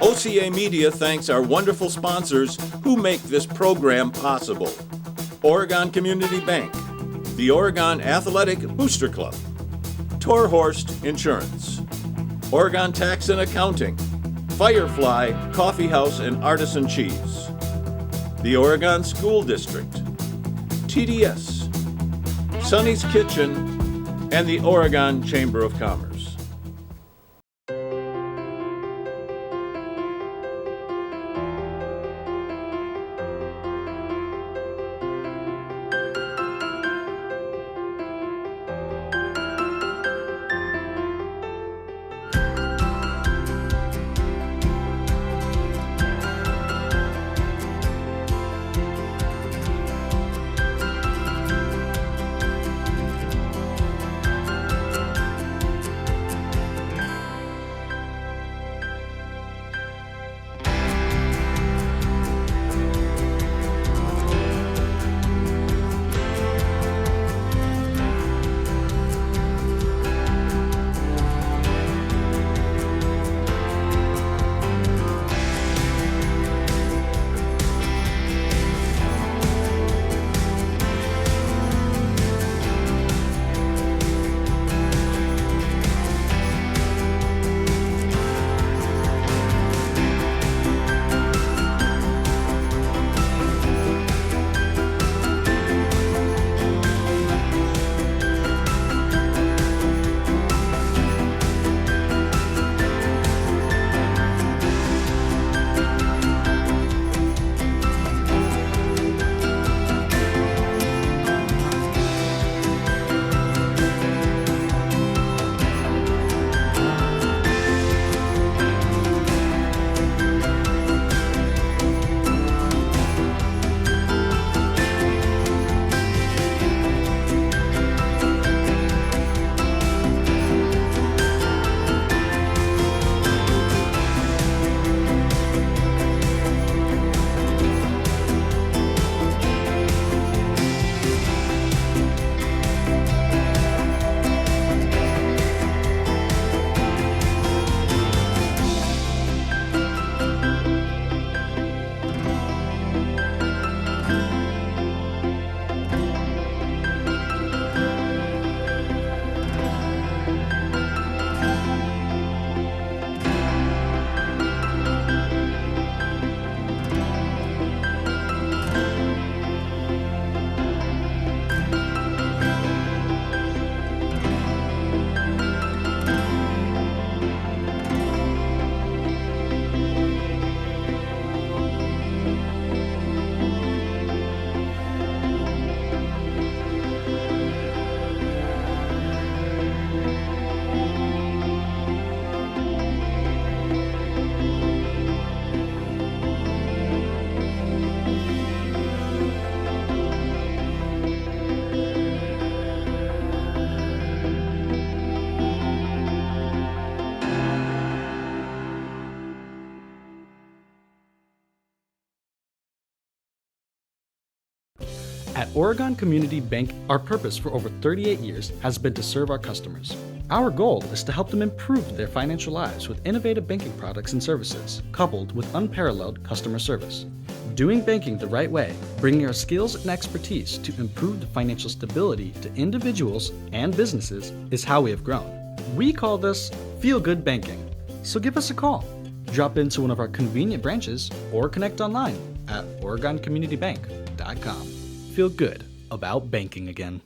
OCA Media thanks our wonderful sponsors who make this program possible. Oregon Community Bank, the Oregon Athletic Booster Club, Torhorst Insurance, Oregon Tax and Accounting, Firefly Coffee House and Artisan Cheese, the Oregon School District, TDS, Sonny's Kitchen, and the Oregon Chamber of Commerce. At Oregon Community Bank, our purpose for over 38 years has been to serve our customers. Our goal is to help them improve their financial lives with innovative banking products and services, coupled with unparalleled customer service. Doing banking the right way, bringing our skills and expertise to improve the financial stability to individuals and businesses is how we have grown. We call this Feel Good Banking. So give us a call. Drop into one of our convenient branches or connect online at OregonCommunityBank.com. Feel good about banking again.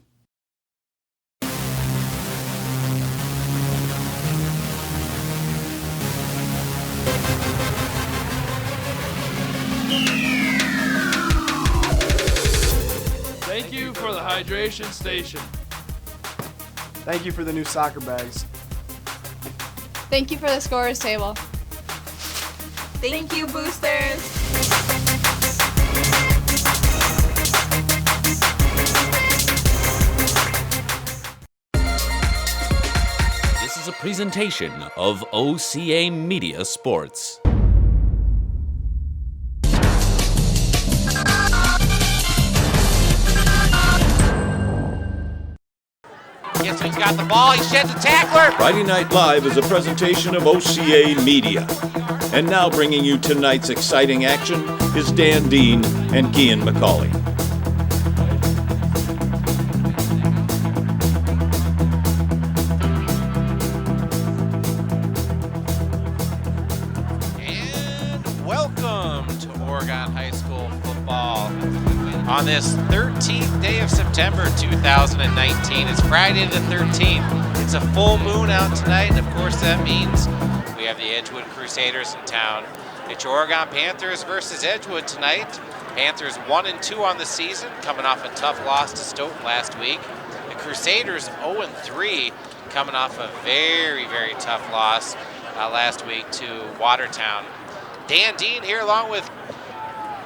Thank you for the hydration station. Thank you for the new soccer bags. Thank you for the scorer's table. Thank you, boosters. This is a presentation of OCA Media Sports. Kinsman's got the ball. He sheds a tackler. Friday Night Live is a presentation of OCA Media. And now bringing you tonight's exciting action is Dan Dean and Kian McCauley. And welcome to Oregon High School football on this 13th day of September 2019. It's Friday the 13th. It's a full moon out tonight, and of course that means we have the Edgewood Crusaders in town. It's your Oregon Panthers versus Edgewood tonight. Panthers 1-2 on the season, coming off a tough loss to Stoughton last week. The Crusaders 0-3, coming off a very, very tough loss last week to Watertown. Dan Dean here along with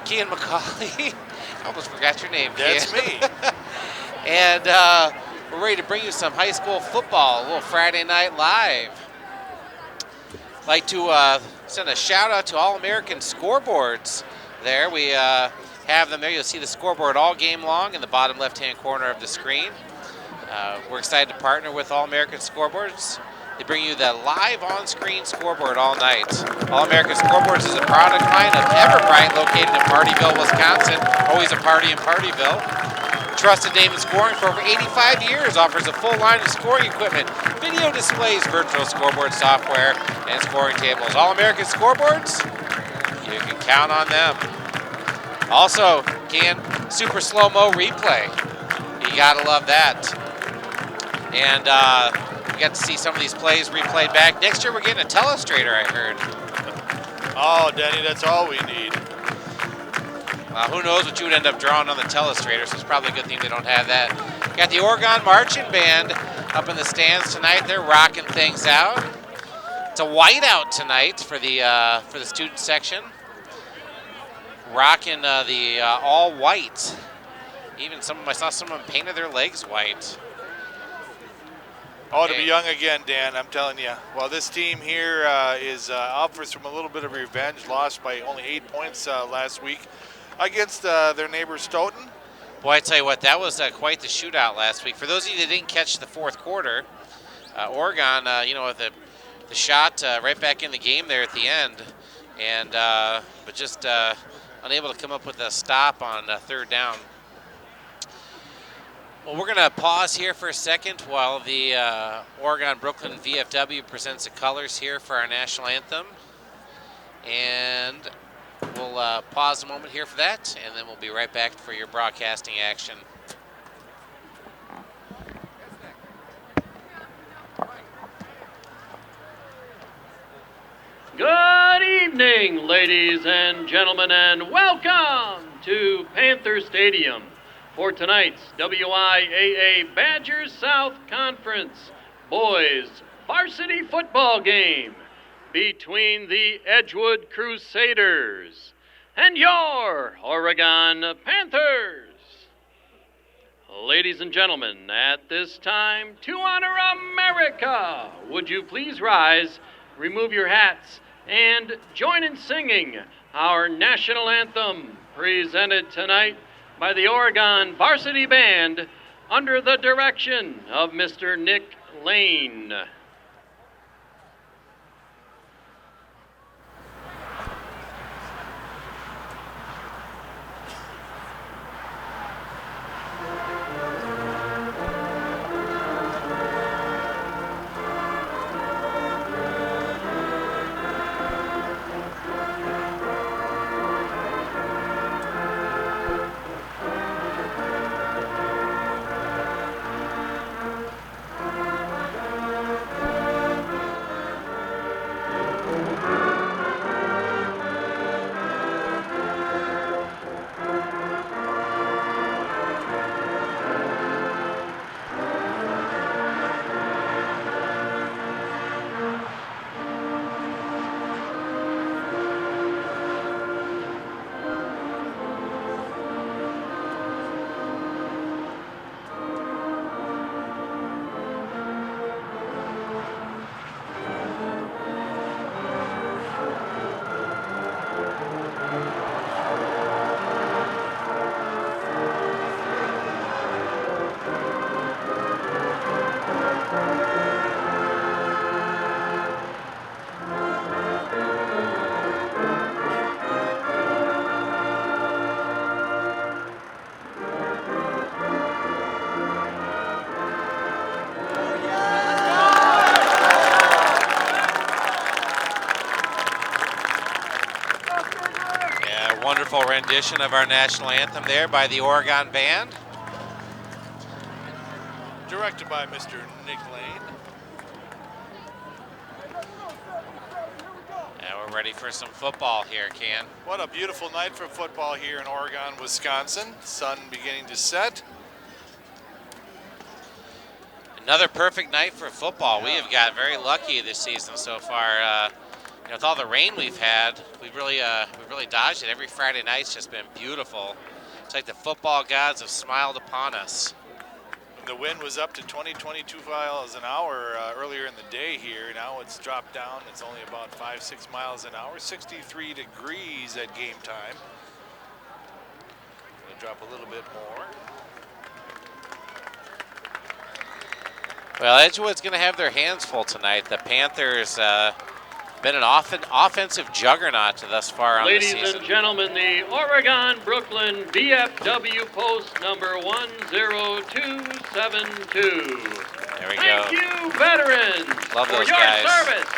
Kian McCauley. I almost forgot your name, That's Kian. me. And we're ready to bring you some high school football, a little Friday Night Live. Like to send a shout out to All-American Scoreboards there. We have them there. You'll see the scoreboard all game long in the bottom left-hand corner of the screen. We're excited to partner with All-American Scoreboards. They bring you the live on-screen scoreboard all night. All-American Scoreboards is a product line of Everbright located in Partyville, Wisconsin. Always a party in Partyville. Trusted name in scoring for over 85 years, offers a full line of scoring equipment, video displays, virtual scoreboard software, and scoring tables. All-American Scoreboards, you can count on them. Also, super slow-mo replay. You gotta love that. And we got to see some of these plays replayed back. Next year we're getting a telestrator, I heard. Oh, Denny, that's all we need. Who knows what you would end up drawing on the telestrator, so it's probably a good thing they don't have that. Got the Oregon Marching Band up in the stands tonight. They're rocking things out. It's a whiteout tonight for the student section. Rocking the all white. Even I saw someone painted their legs white. Oh, to be young again, Dan, I'm telling you. Well, this team here is offers from a little bit of revenge. Lost by only 8 points last week against their neighbor Stoughton. Boy, I tell you what, that was quite the shootout last week. For those of you that didn't catch the fourth quarter, Oregon, with the shot right back in the game there at the end, and but just unable to come up with a stop on third down. Well, we're going to pause here for a second while the Oregon-Brooklyn VFW presents the colors here for our national anthem. And we'll pause a moment here for that, and then we'll be right back for your broadcasting action. Good evening, ladies and gentlemen, and welcome to Panther Stadium for tonight's WIAA Badgers South Conference Boys Varsity Football game between the Edgewood Crusaders and your Oregon Panthers. Ladies and gentlemen, at this time, to honor America, would you please rise, remove your hats, and join in singing our national anthem, presented tonight by the Oregon Varsity Band under the direction of Mr. Nick Lane. Wonderful rendition of our national anthem there by the Oregon Band. Directed by Mr. Nick Lane. And we're ready for some football here, Ken. What a beautiful night for football here in Oregon, Wisconsin. Sun beginning to set. Another perfect night for football. We have got very lucky this season so far. With all the rain we've had, we've really dodged it. Every Friday night's just been beautiful. It's like the football gods have smiled upon us. The wind was up to 22 miles an hour earlier in the day here. Now it's dropped down. It's only about 5-6 miles an hour. 63 degrees at game time. Going to drop a little bit more. Well, Edgewood's going to have their hands full tonight. The Panthers been an offensive juggernaut thus far on the season. Ladies and gentlemen, the Oregon-Brooklyn VFW post number 10272. There we go. Thank you, veterans, Love for those your guys. service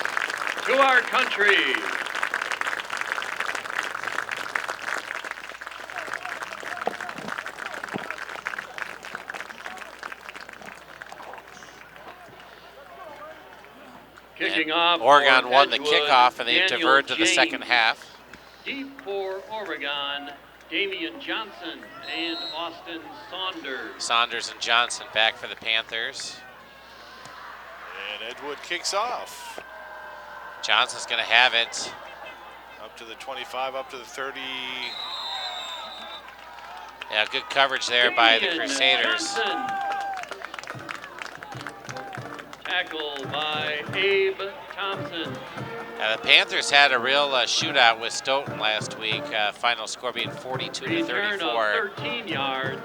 to our country. Kicking off. Oregon won the Edgewood, kickoff, and they Daniel diverted to the James. second half. Deep for Oregon, Damian Johnson and Austin Saunders. Saunders and Johnson back for the Panthers. And Edgewood kicks off. Johnson's going to have it. Up to the 25, up to the 30. Yeah, good coverage there by the Damian Crusaders. Johnson. Tackle by Abe Thompson. The Panthers had a real shootout with Stoughton last week. Final score being 42 to Return 34. of 13 yards.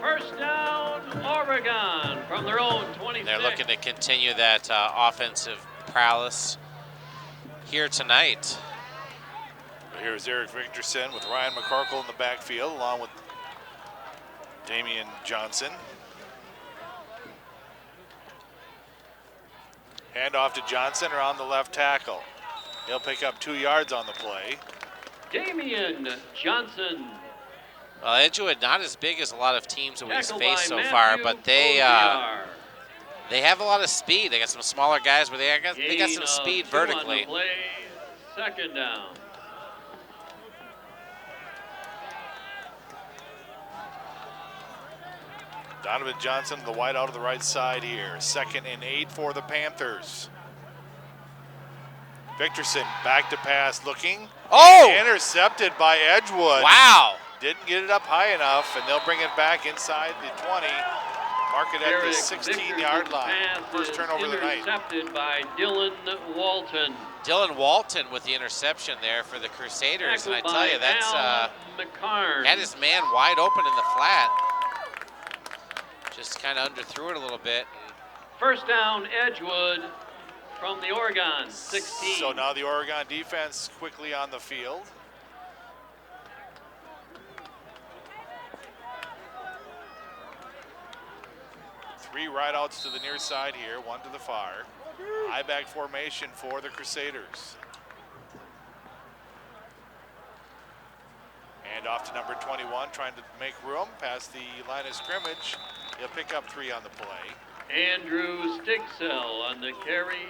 First down, Oregon from their own 26. They're looking to continue that offensive prowess here tonight. Here's Eric Victorson with Ryan McCorkle in the backfield, along with Damian Johnson. Hand off to Johnson around the left tackle. He'll pick up 2 yards on the play. Damian Johnson. Well, Edgewood not as big as a lot of teams that we've Tackled faced so by far, Matthew but they have a lot of speed. They got some smaller guys, but they got some Gain speed of 2 on the vertically. play. Second down. Donovan Johnson, the wide out of the right side here. 2nd and 8 for the Panthers. Victorson back to pass looking. Oh! Intercepted by Edgewood. Wow! Didn't get it up high enough, and they'll bring it back inside the 20. Mark it at the 16-yard line. First turnover of the night. Intercepted by Dylan Walton. Dylan Walton with the interception there for the Crusaders, and I tell you, that's McCarn. had his man wide open in the flat. Just kind of underthrew it a little bit. First down, Edgewood from the Oregon 16. So now the Oregon defense quickly on the field. Three right outs to the near side here, one to the far. High back formation for the Crusaders. And off to number 21, trying to make room past the line of scrimmage. He'll pick up 3 on the play. Andrew Stigsell on the carry.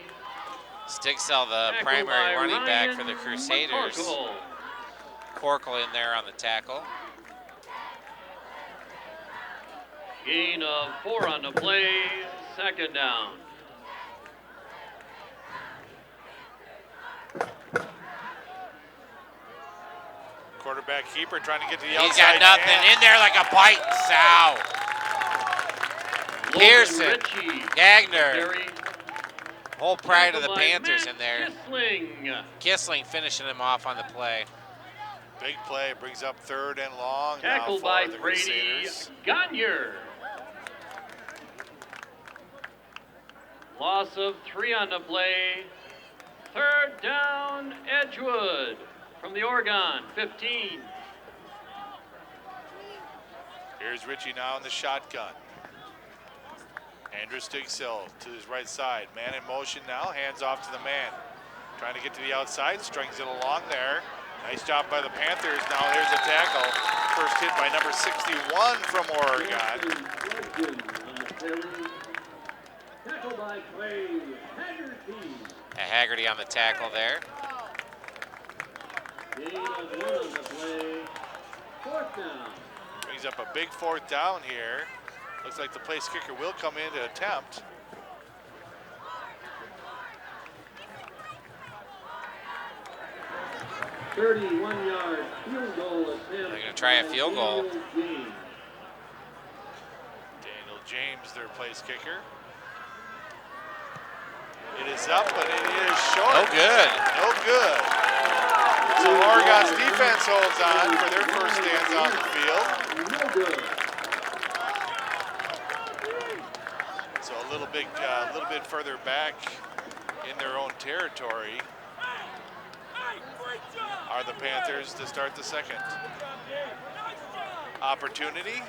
Stigsell, the Tackled primary by running back for Ryan the Crusaders. McCorkle. Corkle in there on the tackle. Gain of 4 on the play. Second down. Quarterback keeper trying to get to the He's outside. got nothing in there like a bite sow. Logan Pearson, Ritchie. Gagner, Carry. whole pride of the Tackled by Panthers Matt in there. Kissling. Kissling finishing him off on the play. Big play, brings up 3rd and long. Tackled now by for the Brady Crusaders. Gagner. Loss of 3 on the play. Third down, Edgewood from the Oregon 15. Here's Ritchie now in the shotgun. Andrew Stigsell to his right side. Man in motion now, hands off to the man. Trying to get to the outside, strings it along there. Nice job by the Panthers. Now there's a tackle. First hit by number 61 from Oregon. Haggerty on the tackle there. Brings up a big 4th down here. Looks like the place kicker will come in to attempt. .31-yard field goal attempt. They're going to try a field goal. Daniel James, their place kicker. It is up, but it is short. No good. No good. So Oregon's defense holds on for their first stands on the field. No good. So a little bit further back in their own territory are the Panthers to start the second. Opportunity.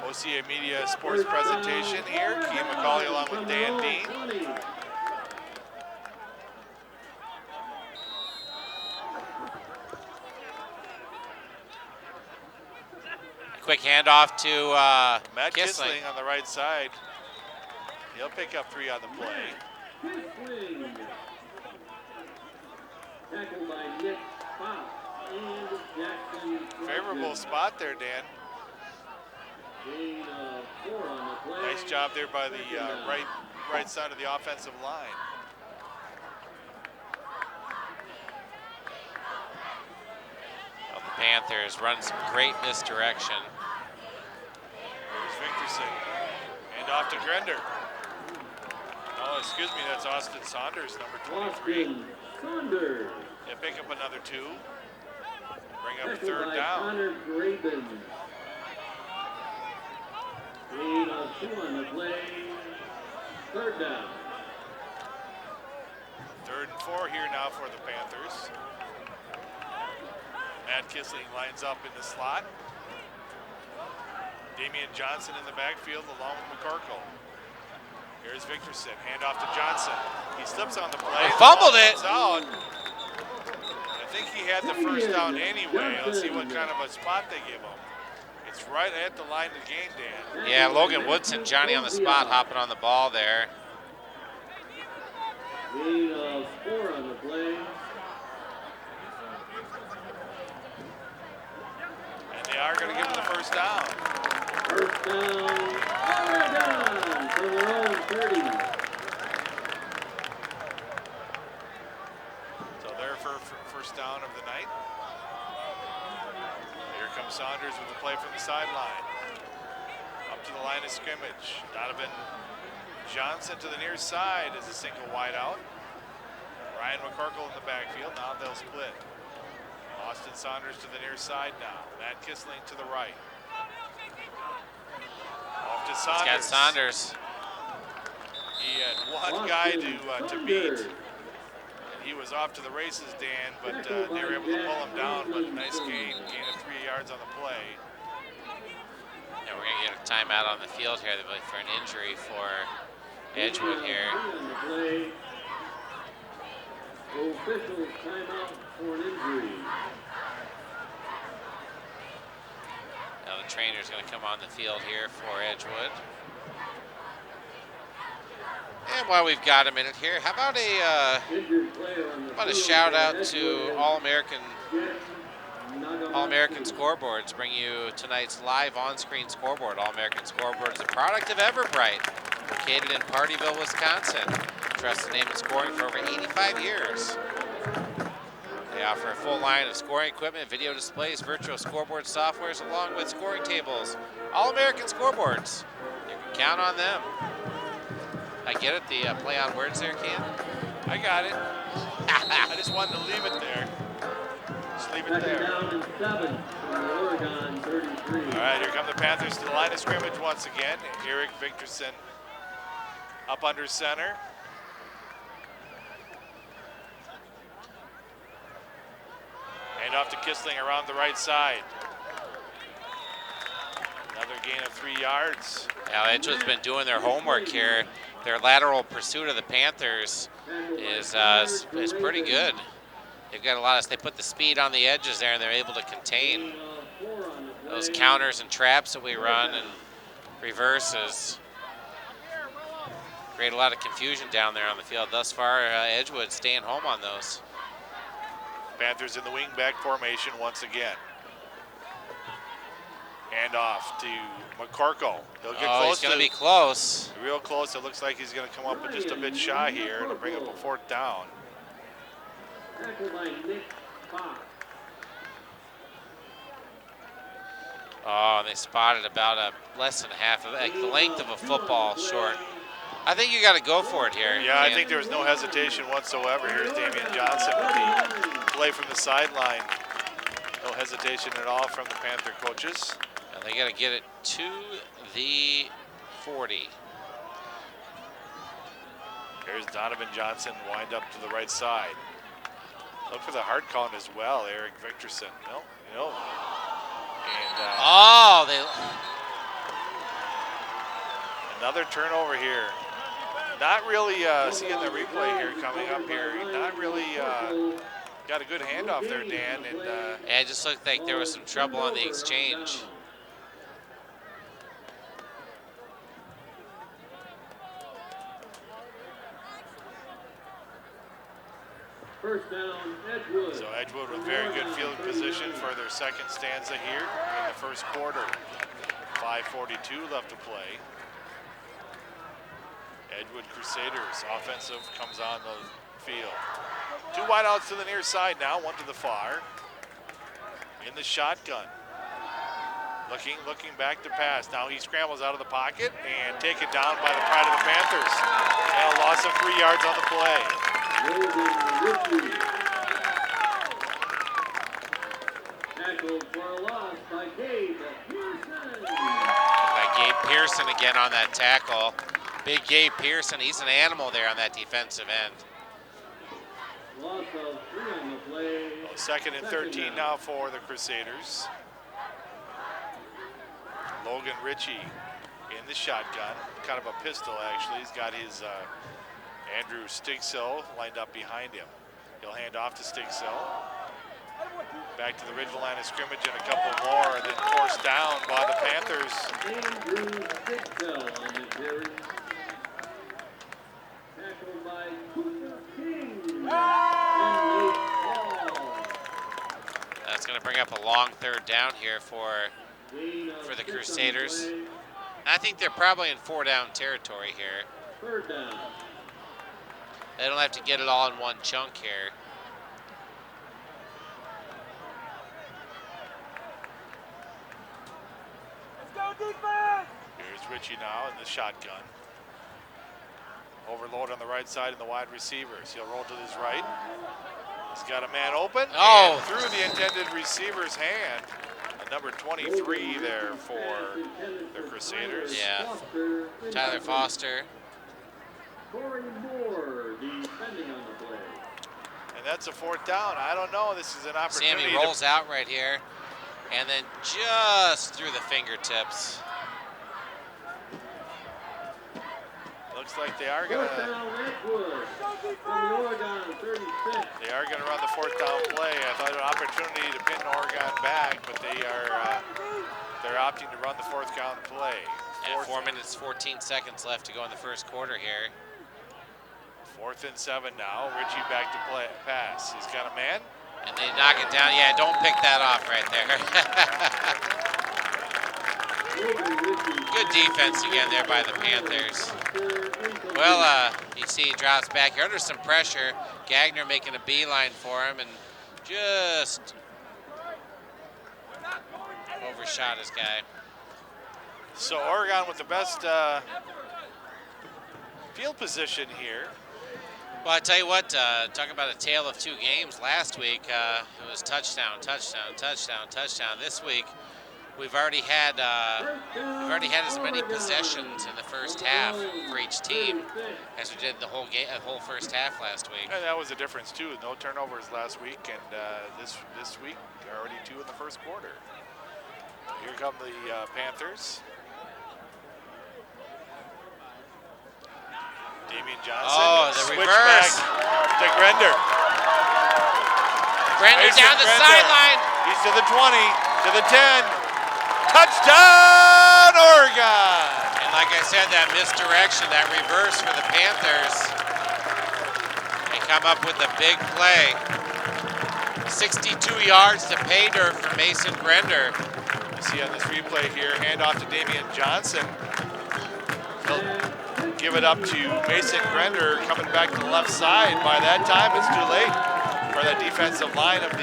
OCA Media Sports presentation here. Keith McCauley along with Dan Dean. Quick handoff to Matt Kissling. Kissling on the right side. He'll pick up 3 on the play. Tackled by Nick Fox and Jackson. Favorable spot there, Dan. Gain of 4 on the play. Nice job there by the right side of the offensive line. Well, the Panthers run some great misdirection. There's Victorson. And off to Grender. Oh, excuse me, that's Austin Saunders, number 23. Austin Saunders. They pick up another 2. Bring up Tackled 3rd by down. Connor Graben. Gain of 2 on the play. 3rd down. 3rd and 4 here now for the Panthers. Matt Kissling lines up in the slot. Damian Johnson in the backfield along with McCorkle. Here's Victorson, handoff to Johnson. He slips on the play. He fumbled it. Out. I think he had the first down anyway. Let's see what kind of a spot they give him. It's right at the line of the game, Dan. Yeah, Logan Woodson, Johnny on the spot, hopping on the ball there. Gain of 4 on the play. And they are going to give him the first down. First down, Oregon from their own 30. So there for first down of the night. Here comes Saunders with the play from the sideline. Up to the line of scrimmage. Donovan Johnson to the near side is a single wide out. Ryan McCorkle in the backfield. Now they'll split. Austin Saunders to the near side now. Matt Kissling to the right. Off to Saunders. He's got Saunders. He had one guy to beat. And he was off to the races, Dan, but they were able to pull him down. But nice gain of 3 yards on the play. And we're going to get a timeout on the field here for an injury for Edgewood here. Officials timeout for an injury. Now the trainer's going to come on the field here for Edgewood. And while we've got a minute here, how about a shout out to All-American Scoreboards, bring you tonight's live on-screen scoreboard. All-American Scoreboard is a product of Everbright, located in Partyville, Wisconsin. Trusted name in scoring for over 85 years. They offer a full line of scoring equipment, video displays, virtual scoreboard softwares, along with scoring tables. All-American Scoreboards. You can count on them. I get it, the play on words there, Ken? I got it. I just wanted to leave it there. Just leave it there. Down and 7 from the Oregon 33. All right, here come the Panthers to the line of scrimmage once again. Eric Victorson up under center. Hand off to Kissling around the right side. Another gain of 3 yards. Now, Edgewood's been doing their homework here. Their lateral pursuit of the Panthers is pretty good. they've got a lot of, they put the speed on the edges there, and they're able to contain those counters and traps that we run and reverses. Create a lot of confusion down there on the field. Thus far, Edgewood staying home on those. Panthers in the wing back formation once again. Hand off to McCorkle. He'll get close. He's going to be close. Real close. It looks like he's going to come up with just a bit shy here. It'll bring up a 4th down. Oh, and they spotted about less than half of like the length of a football short. I think you got to go for it here. Yeah, I think there was no hesitation whatsoever. Here's Damian Johnson with the play from the sideline. No hesitation at all from the Panther coaches. And they got to get it to the 40. Here's Donovan Johnson, wind up to the right side. Look for the hard count as well, Eric Victorson. No. And another turnover here. Not really seeing the replay here coming up here. Not really got a good handoff there, Dan. And yeah, it just looked like there was some trouble on the exchange. First down, Edgewood. So Edgewood with very good field position for their second stanza here in the first quarter. 5:42 left to play. Edgewood Crusaders offensive comes on the field. 2 wideouts to the near side now, 1 to the far. In the shotgun. Looking back to pass. Now he scrambles out of the pocket and taken down by the pride of the Panthers. And a loss of 3 yards on the play. Tackled for a loss by Gabe Pearson. Gabe Pearson again on that tackle. Big Gabe Pearson, he's an animal there on that defensive end. Loss of 3 on the play. Well, 2nd and 13 now for the Crusaders. Logan Ritchie in the shotgun, kind of a pistol actually. He's got his Andrew Stigsill lined up behind him. He'll hand off to Stigsill. Back to the original line of scrimmage and a couple more, and then forced down by the Panthers. Andrew Stigsill on the carry. Tackled by Cooper King. And That's going to bring up a long 3rd down here for the Crusaders. I think they're probably in 4-down territory here. 3rd down. They don't have to get it all in one chunk here. Here's Ritchie now in the shotgun. Overload on the right side and the wide receivers. He'll roll to his right. He's got a man open. Oh! And through the intended receiver's hand. Number 23 there for the Crusaders. Yeah. Tyler Foster. Corey Moore defending on the play. And that's a 4th down. I don't know. This is an opportunity. Sammy rolls out right here. And then just through the fingertips. Looks like they are going to. They are going to run the 4th down play. I thought an opportunity to pin Oregon back, but they're opting to run the 4th down play. And 4 minutes, 14 seconds left to go in the first quarter here. 4th and 7 now. Ritchie back to play pass. He's got a man. And they knock it down. Yeah, don't pick that off right there. Good defense again there by the Panthers. Well, you see he drops back here under some pressure. Gagner making a beeline for him and just overshot his guy. So Oregon with the best field position here. Well, I tell you what, talk about a tale of 2 games. Last week, it was touchdown, touchdown, touchdown, touchdown. This week, we've already had as many possessions in the first half for each team as we did the whole game, whole first half last week. And that was the difference too. No turnovers last week, and this week already 2 in the first quarter. Here come the Panthers. Damian Johnson. Oh, the reverse. Back to Grender. Grender down the sideline. He's to the 20, to the 10. Touchdown, Oregon! And like I said, that misdirection, that reverse for the Panthers. They come up with a big play. 62 yards to pay dirt for Mason Grender. You see on this replay here, handoff to Damian Johnson. He'll give it up to Mason Grender coming back to the left side. By that time, it's too late for that defensive line of the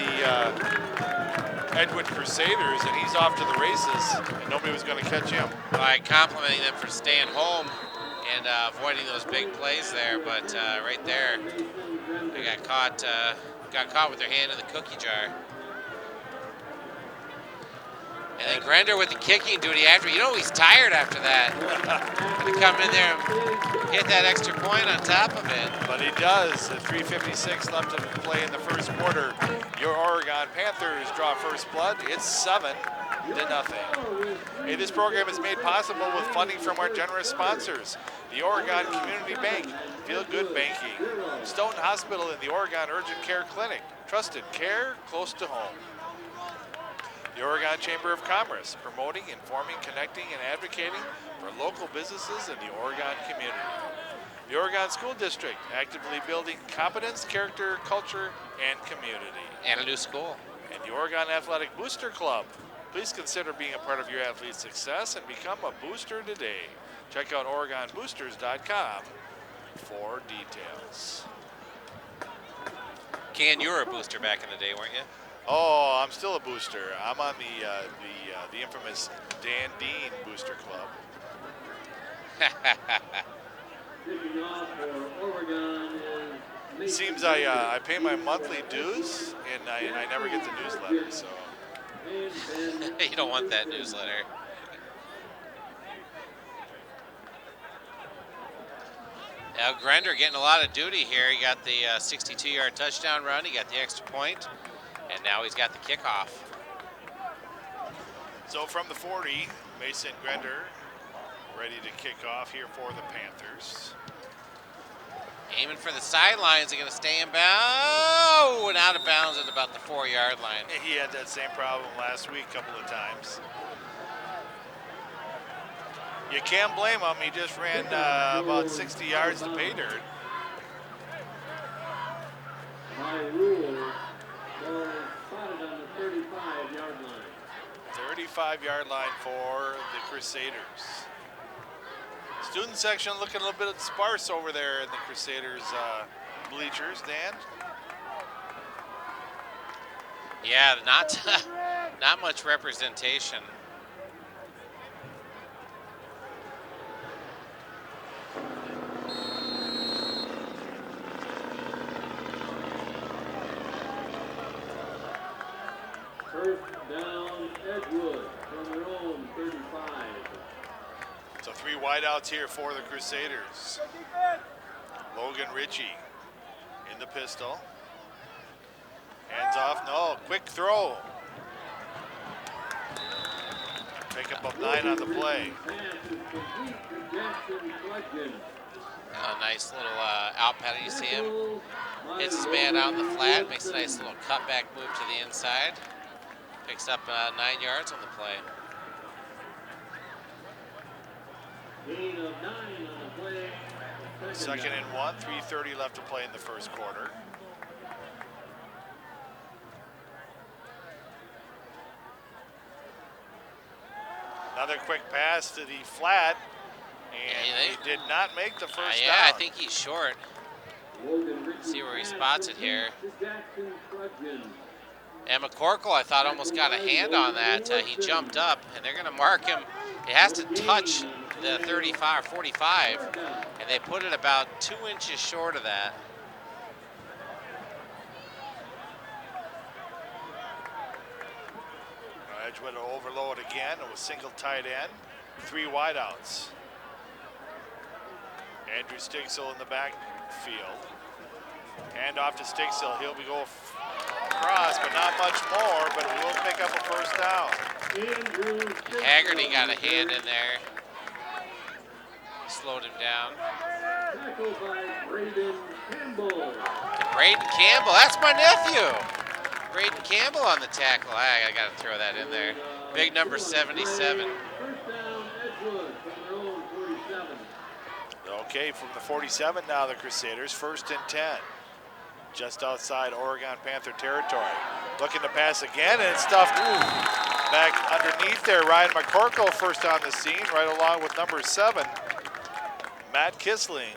Edgewood Crusaders, and he's off to the races, and nobody was going to catch him. By complimenting them for staying home and avoiding those big plays there, but right there, they got caught with their hand in the cookie jar. And then Grender with the kicking duty after. You know he's tired after that. To come in there and hit that extra point on top of it. But he does. At 3:56 left to play in the first quarter. Your Oregon Panthers draw first blood. It's 7-0. Hey, this program is made possible with funding from our generous sponsors. The Oregon Community Bank, Feel Good Banking. Stoughton Hospital and the Oregon Urgent Care Clinic. Trusted care close to home. The Oregon Chamber of Commerce, promoting, informing, connecting, and advocating for local businesses in the Oregon community. The Oregon School District, actively building competence, character, culture, and community. And a new school. And the Oregon Athletic Booster Club. Please consider being a part of your athlete's success and become a booster today. Check out OregonBoosters.com for details. Ken, you were a booster back in the day, weren't you? Oh, I'm still a booster. I'm on the infamous Dan Dean Booster Club. Seems I pay my monthly dues and I never get the newsletter. So you don't want that newsletter. Now Grender getting a lot of duty here. He got the 62-yard touchdown run. He got the extra point. And now he's got the kickoff. So from the 40, Mason Grender ready to kick off here for the Panthers. Aiming for the sidelines. They're going to stay in bounds. Oh, and out of bounds at about the 4-yard line. He had that same problem last week a couple of times. You can't blame him. He just ran about 60 yards to pay dirt. By rule, spotted on the 35-yard line. 35-yard line for the Crusaders. Student section looking a little bit sparse over there in the Crusaders bleachers, Dan. Yeah, not much representation. First down, Edgewood from their own 35. So 3 wideouts here for the Crusaders. Logan Ritchie in the pistol. Hands off, no, quick throw. Pick up of 9 on the play. A nice little out pattern. You see him hits his man out in the flat, makes a nice little cutback move to the inside. Picks up 9 yards on the play. Gain of 9 on the play. Second and 1, 3:30 left to play in the first quarter. Another quick pass to the flat, and he did not make the first down. I think he's short. See where he spots it here. And McCorkle, I thought, almost got a hand on that. He jumped up, and they're going to mark him. It has to touch the 35, 45, and they put it about 2 inches short of that. Edgewood will overload again with single tight end, 3 wideouts. Andrew Stigsel in the backfield. Hand off to Stigsel. He'll be going across, but not much more, but he will pick up a first down. Haggerty got a hand in there. Slowed him down. Tackled by Braden Campbell. Braden Campbell, that's my nephew. Braden Campbell on the tackle. I got to throw that in there. Big number 77. Okay, from the 47 now, the Crusaders, 1st and 10. Just outside Oregon Panther territory. Looking to pass again, and it's stuffed back underneath there. Ryan McCorkle first on the scene, right along with number 7, Matt Kissling.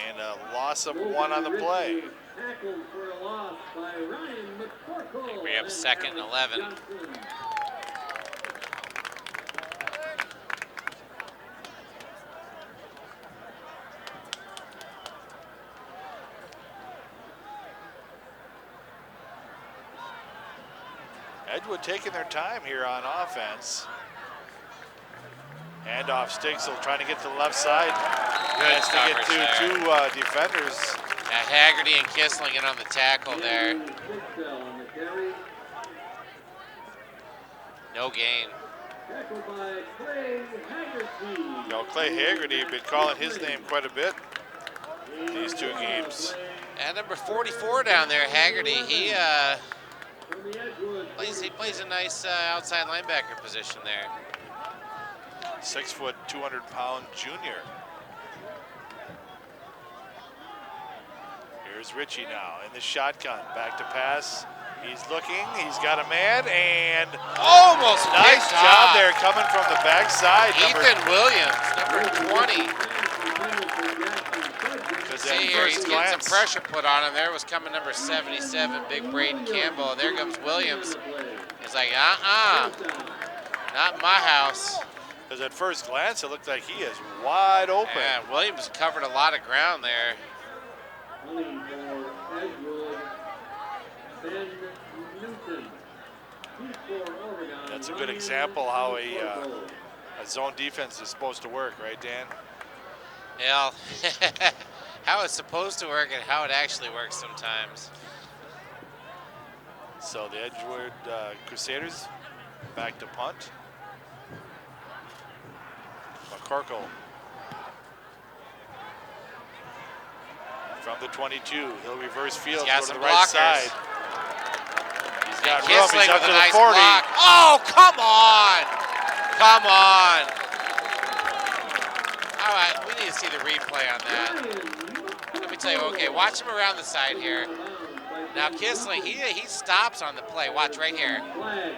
And a loss of 1 on the play. We have 2nd and 11. Edgewood taking their time here on offense. Handoff Stigsel trying to get to the left side. Good to get coverage to there. 2 defenders. Yeah, Haggerty and Kissling in on the tackle there. No gain. No, Clay Haggerty been calling his name quite a bit these 2 games. And number 44 down there, Haggerty, he plays a nice outside linebacker position there. 6 foot, 200-pound junior. Here's Ritchie now in the shotgun. Back to pass. He's looking. He's got a man, and almost nice picked job off. there coming from the backside. Ethan Williams, number 20. See here, he's getting some pressure put on him. There was coming number 77, big Braden Campbell. There comes Williams. He's like, not in my house. Because at first glance, it looked like he is wide open. Yeah, Williams covered a lot of ground there. That's a good example how a zone defense is supposed to work, right, Dan? Yeah, how it's supposed to work and how it actually works sometimes. So the Edgewood Crusaders back to punt. McCorkle from the 22. He'll reverse field, He's got go to some the right blockers. side. He's got room. Kissling He's up with to a the nice 40. block. Oh, come on. Come on. All right, we need to see the replay on that. Let me tell you, okay, watch him around the side here. Now Kissling, he stops on the play. Watch right here. Right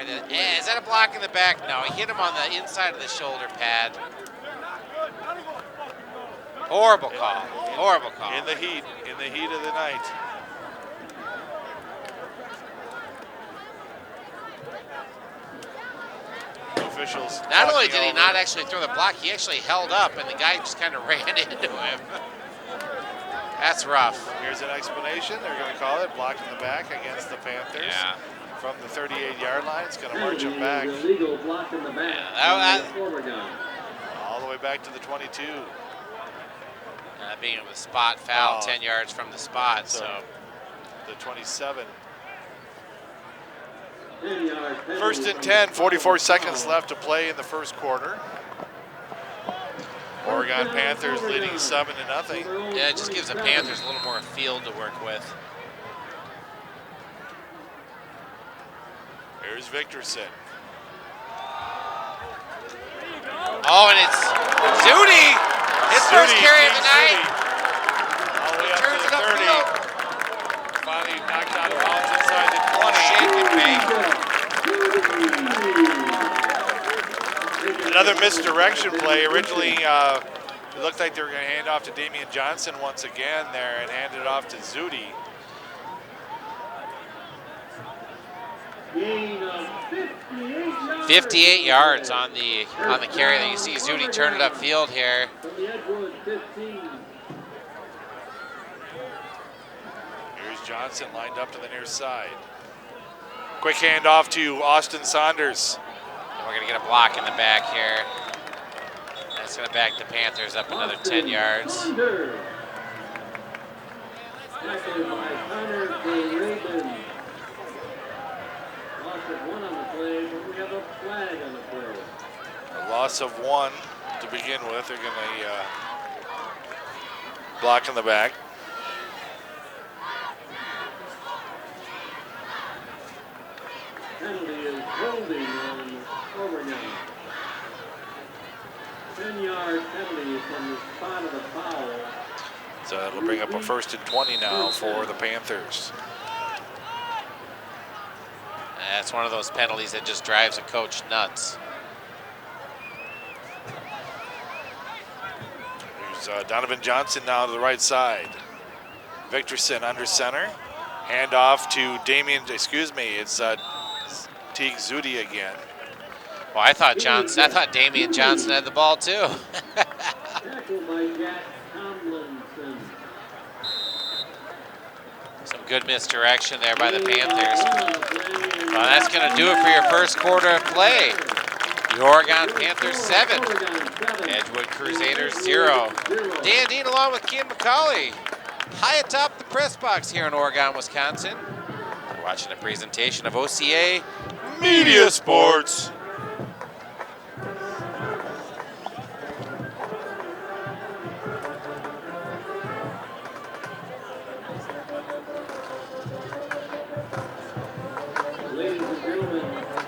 there. Is that a block in the back? No, he hit him on the inside of the shoulder pad. Horrible call. Horrible call. In the heat of the night. Officials. Not only did he not actually throw the block, he actually held up, and the guy just kind of ran into him. That's rough. Here's an explanation. They're going to call it block in the back against the Panthers. Yeah. From the 38-yard line, it's going to march him back. Illegal block in the back. Yeah, all the way back to the 22. Being able to spot foul 10 yards from the spot, so. The 27. 1st and 10, 44 seconds left to play in the first quarter. Oregon Panthers leading 7-0. Yeah, it just gives the Panthers a little more field to work with. Here's Victorson. Oh, and it's Zudi. His first carry of the night. All the way up Turns to it the 30. upfield. Finally knocked out of bounds inside the 20. Another misdirection play. Originally, it looked like they were going to hand off to Damian Johnson once again there and hand it off to Zudi. Gain of 58 yards on the carry. There you see Zudi turn it upfield here. from the Edgewood 15. Here's Johnson lined up to the near side. Quick handoff to Austin Saunders. And we're going to get a block in the back here. That's going to back the Panthers up another 10 yards. Saunders. Tackled by Connor Rabin. Loss of 1 on the play, but we have a flag on the play. A loss of 1 to begin with. They're going to block in the back. penalty is holding on Oregon. 10-yard penalty from the spot of the foul. So it'll bring up a 1st and 20 now for the Panthers. That's one of those penalties that just drives a coach nuts. There's Donovan Johnson now to the right side. Victorson under center. Hand off to it's Teague Zudi again. Well, I thought Damian Johnson had the ball too. Tackled by Jack Tomlinson. Some good misdirection there by the Panthers. Well, that's going to do it for your first quarter of play. The Oregon Panthers 7, Edgewood Crusaders 0. Dan Dean along with Kim McCauley, high atop the press box here in Oregon, Wisconsin. We're watching a presentation of OCA Media Sports. Ladies and gentlemen,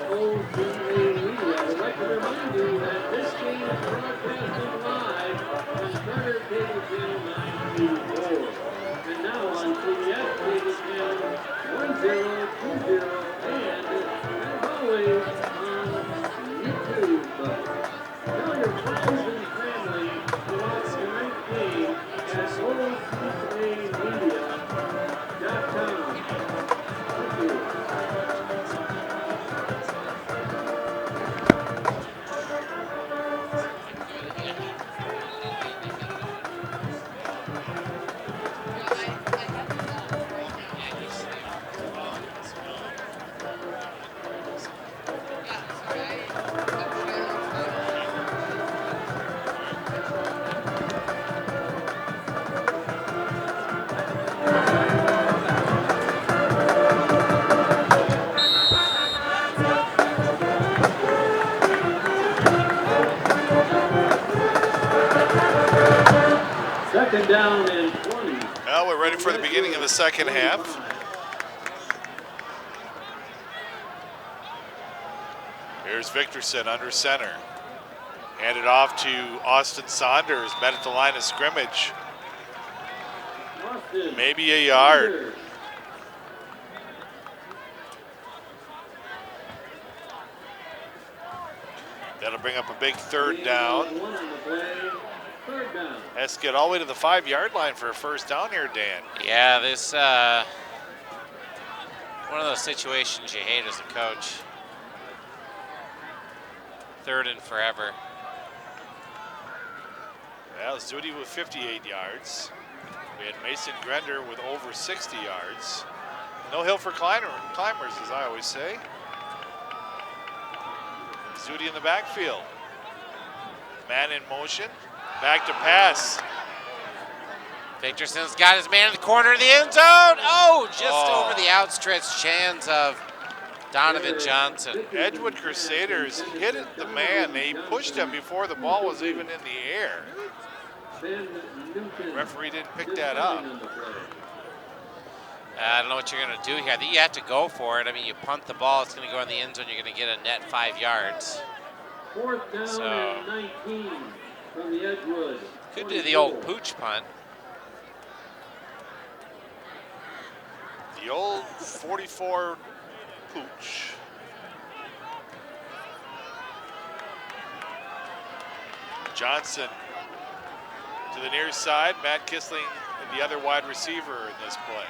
OCA Media would like to remind you that this game is broadcasted live on Charter Cable Channel 924. And now on CBS Cable Channel 1020, and as always on YouTube. Tell your friends and family to watch tonight's game at OCAmedia.com. Thank you. Second down and 20. Well, we're ready for the beginning of the second half. Here's Victorson under center. Handed off to Austin Saunders, met at the line of scrimmage. Austin Maybe a yard. Saunders. That'll bring up a big third down. One on the play. Third down. Has to get all the way to the 5-yard line for a first down here, Dan. Yeah, this one of those situations you hate as a coach. Third and forever. Well, Zudi with 58 yards. We had Mason Grender with over 60 yards. No hill for climbers, as I always say. Zudi in the backfield. Man in motion. Back to pass. Victorson's got his man in the corner of the end zone. Oh, just over the outstretched hands of Donovan Johnson. Edgewood Crusaders hit the man. They pushed him before the ball was even in the air. The referee didn't pick that up. I don't know what you're going to do here. I think you have to go for it. I mean, you punt the ball, it's going to go in the end zone. You're going to get a net 5 yards. Fourth down and 19 from the Edgewood. Could do the old pooch punt. The old 44 pooch. Johnson to the near side. Matt Kissling, the other wide receiver in this play.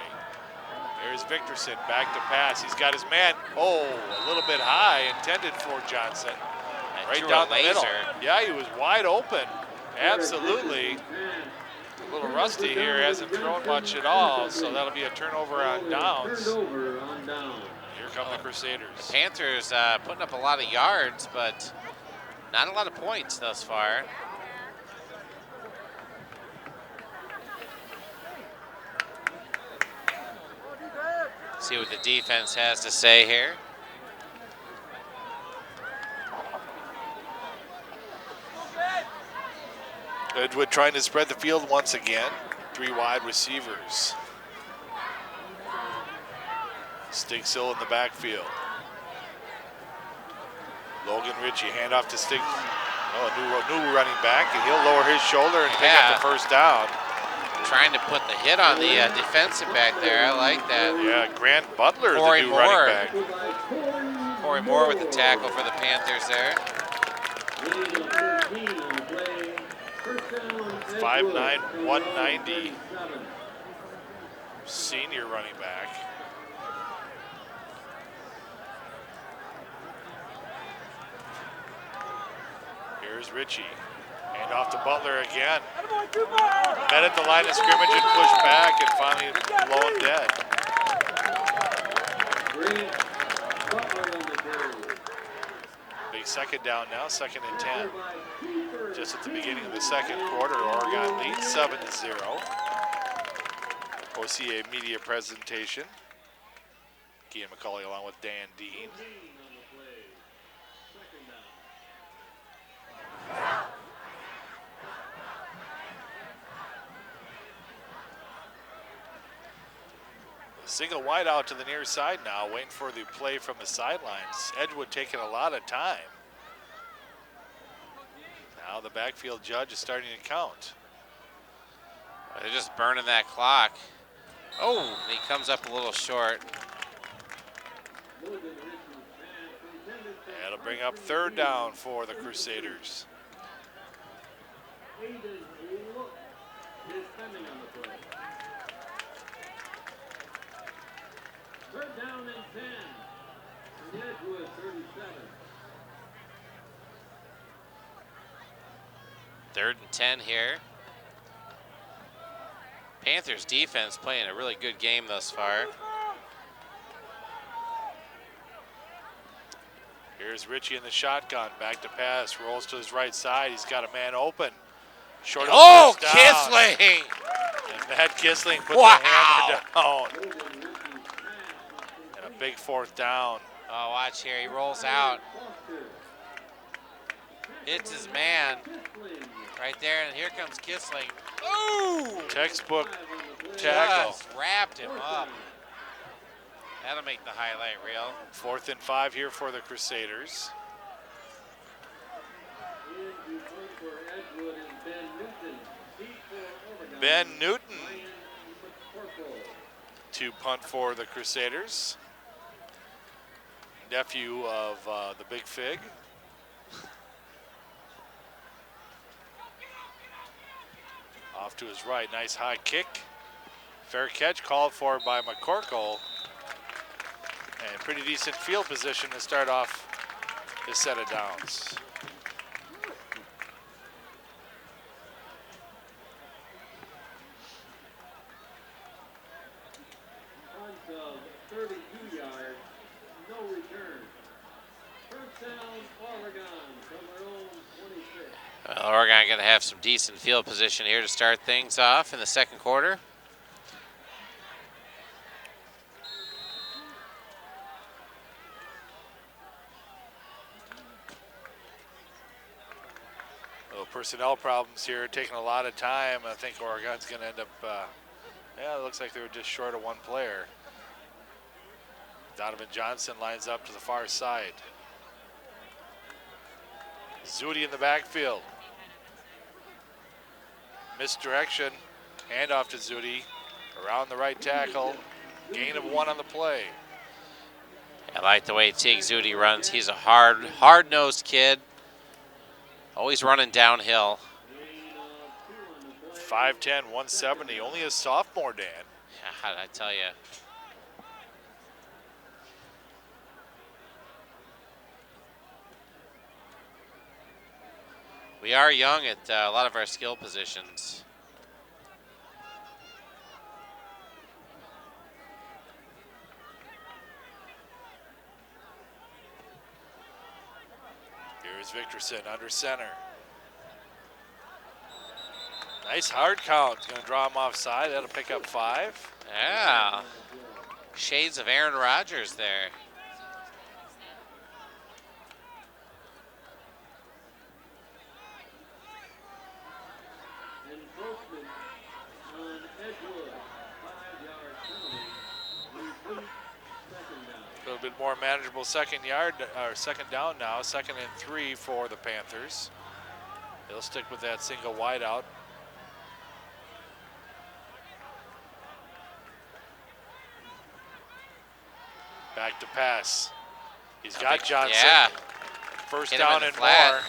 There's Victorson back to pass. He's got his man. Oh, a little bit high, intended for Johnson. Right down the middle. Yeah, he was wide open. Absolutely. A little rusty here, hasn't thrown much at all, so that'll be a turnover on downs. Turnover on down. Here come the Crusaders. The Panthers putting up a lot of yards, but not a lot of points thus far. See what the defense has to say here. Edgewood trying to spread the field once again. 3 wide receivers. Stigshill in the backfield. Logan Ritchie, handoff to Stig. Oh, a new running back, and he'll lower his shoulder and pick up the first down. Trying to put the hit on the defensive back there. I like that. Yeah, Grant Butler, the new running back. Corey Moore with the tackle for the Panthers there. 5'9", 190. Senior running back. Here's Ritchie. Hand off to Butler again. Met at the line of scrimmage and pushed back and finally blown dead. Big second down now, 2nd and 10. Just at the beginning of the second quarter, Oregon leads 7-0. OCA media presentation. Gian McCauley along with Dan Dean. Single wide out to the near side now, waiting for the play from the sidelines. Edgewood taking a lot of time. Now the backfield judge is starting to count. They're just burning that clock. Oh, he comes up a little short. That'll bring up 3rd down for the Crusaders. Third down and 10. Edgewood 37. 3rd and 10 here. Panthers defense playing a really good game thus far. Here's Ritchie in the shotgun, back to pass, rolls to his right side. He's got a man open. Short of Kissling! And Matt Kissling put the hammer down. And a big 4th down. Oh, watch here, he rolls out. Hits his man right there, and here comes Kissling. Ooh! Textbook tackle. Just wrapped him up. That'll make the highlight reel. 4th and 5 here for the Crusaders. Ben Newton to punt for the Crusaders. Nephew of the Big Fig. Off to his right, nice high kick. Fair catch called for by McCorkle. And pretty decent field position to start off this set of downs. Punt of 32 yards, no return. First down, Oregon from their own 26. Well, Oregon going to have some decent field position here to start things off in the second quarter. Little personnel problems here, taking a lot of time. I think Oregon's going to end up, yeah, it looks like they were just short of one player. Donovan Johnson lines up to the far side. Zudi in the backfield. Misdirection, handoff to Zudi, around the right tackle, gain of 1 on the play. I like the way Teague Zudi runs. He's a hard-nosed kid, always running downhill. 5'10", 170, only a sophomore, Dan. How did I tell you? We are young at a lot of our skill positions. Here's Victorson under center. Nice hard count. Going to draw him offside. That'll pick up 5. Yeah. Shades of Aaron Rodgers there. Encroachment on Edgewood, 5-yard penalty, complete second down. little bit more manageable second down now. 2nd and 3 for the Panthers. They'll stick with that single wide out. Back to pass. He's got Johnson. Yeah. First Hit him down in the and flat. more.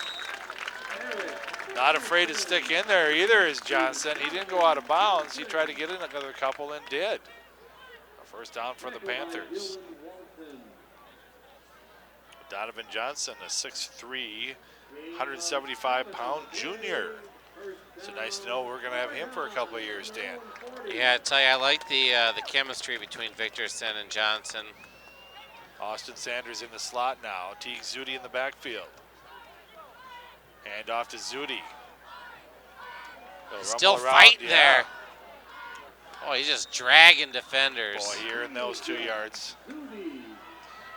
Not afraid to stick in there either is Johnson. He didn't go out of bounds. He tried to get in another couple and did. A first down for the Panthers. Donovan Johnson, a 6'3", 175-pound junior. So nice to know we're going to have him for a couple of years, Dan. Yeah, I tell you, I like the chemistry between Victorson and Johnson. Austin Sanders in the slot now. Teague Zudi in the backfield. Hand off to Zudi. Still fighting there. Oh, he's just dragging defenders. Boy, you're in those 2 yards.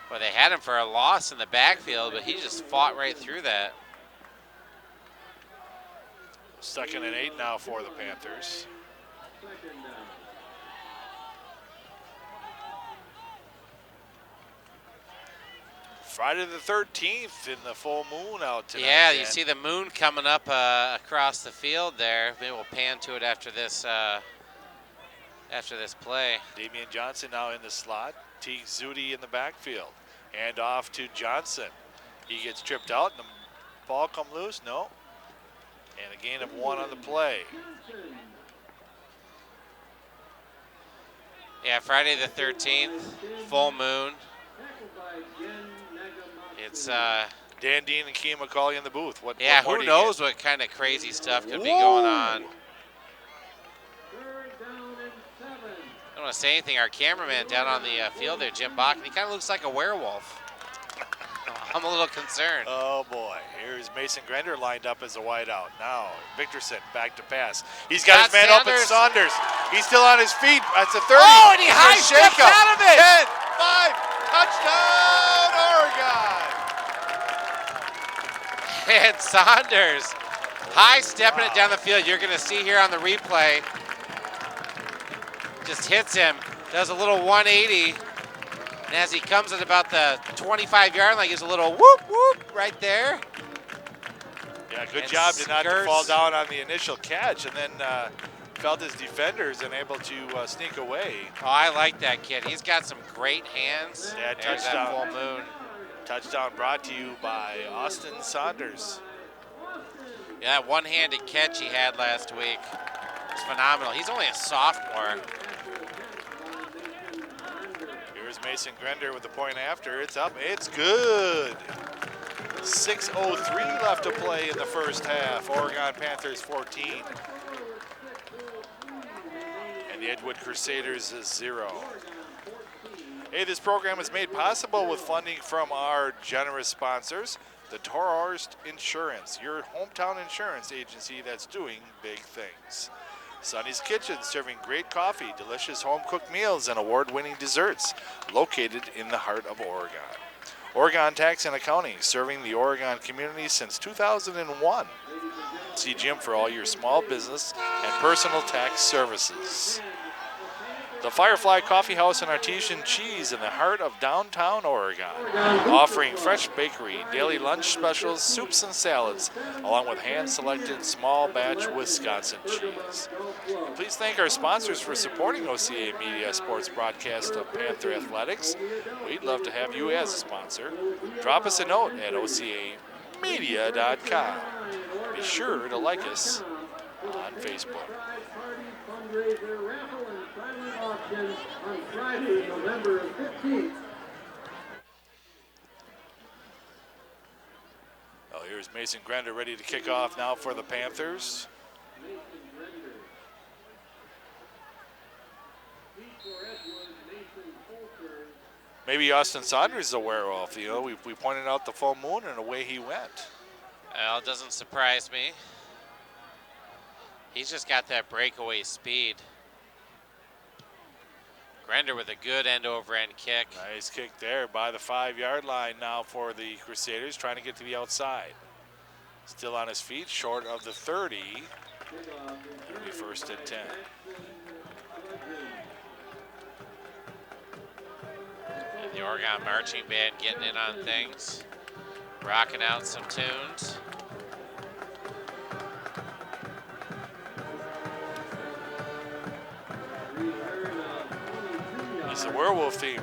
Well, they had him for a loss in the backfield, but he just fought right through that. 2nd and 8 now for the Panthers. Friday the 13th in the full moon out tonight. Yeah, you see the moon coming up across the field there. Maybe we'll pan to it after this play. Damian Johnson now in the slot. Teague Zudi in the backfield. Hand off to Johnson. He gets tripped out and the ball come loose. No. And a gain of 1 on the play. Yeah, Friday the 13th, full moon. It's Dan Dean and Keem McCauley in the booth. What who knows what kind of crazy stuff could be going on. I don't want to say anything. Our cameraman down on the field there, Jim Bach, he kind of looks like a werewolf. I'm a little concerned. Oh boy, here's Mason Grender lined up as a wideout. Now Victorson back to pass. He's got his man open. Saunders. He's still on his feet. That's a 30. Oh, and he high steps out of it. 10, 5, touchdown, Oregon. And Saunders high stepping it down the field. You're going to see here on the replay. Just hits him, does a little 180. And as he comes at about the 25-yard line, gives a little whoop, whoop right there. Yeah, good job to not to fall down on the initial catch and then felt his defenders and able to sneak away. Oh, I like that kid. He's got some great hands. Yeah, There's touchdown. that full moon. Touchdown brought to you by Austin Saunders. Yeah, that one-handed catch he had last week was phenomenal. He's only a sophomore. Here's Mason Grender with the point after. It's up. It's good. 6:03 left to play in the first half. Oregon Panthers 14. And the Edgewood Crusaders 0. Hey, this program is made possible with funding from our generous sponsors, the Torhorst Insurance, your hometown insurance agency that's doing big things. Sonny's Kitchen, serving great coffee, delicious home-cooked meals, and award-winning desserts, located in the heart of Oregon. Oregon Tax and Accounting, serving the Oregon community since 2001. See Jim for all your small business and personal tax services. The Firefly Coffee House and Artesian Cheese in the heart of downtown Oregon, offering fresh bakery, daily lunch specials, soups and salads, along with hand-selected small batch Wisconsin cheese. Please thank our sponsors for supporting OCA Media Sports broadcast of Panther Athletics. We'd love to have you as a sponsor. Drop us a note at ocamedia.com. Be sure to like us on Facebook. Auction on Friday, November 15th. Oh, here's Mason Grender ready to kick off now for the Panthers. Maybe Austin Saunders is a werewolf. You know, we pointed out the full moon and away he went. Well, it doesn't surprise me. He's just got that breakaway speed. Grender with a good end-over-end kick. Nice kick there by the 5-yard line now for the Crusaders, trying to get to the outside. Still on his feet, short of the 30. It'll be first and 10. And the Oregon marching band getting in on things, rocking out some tunes. It's a werewolf theme.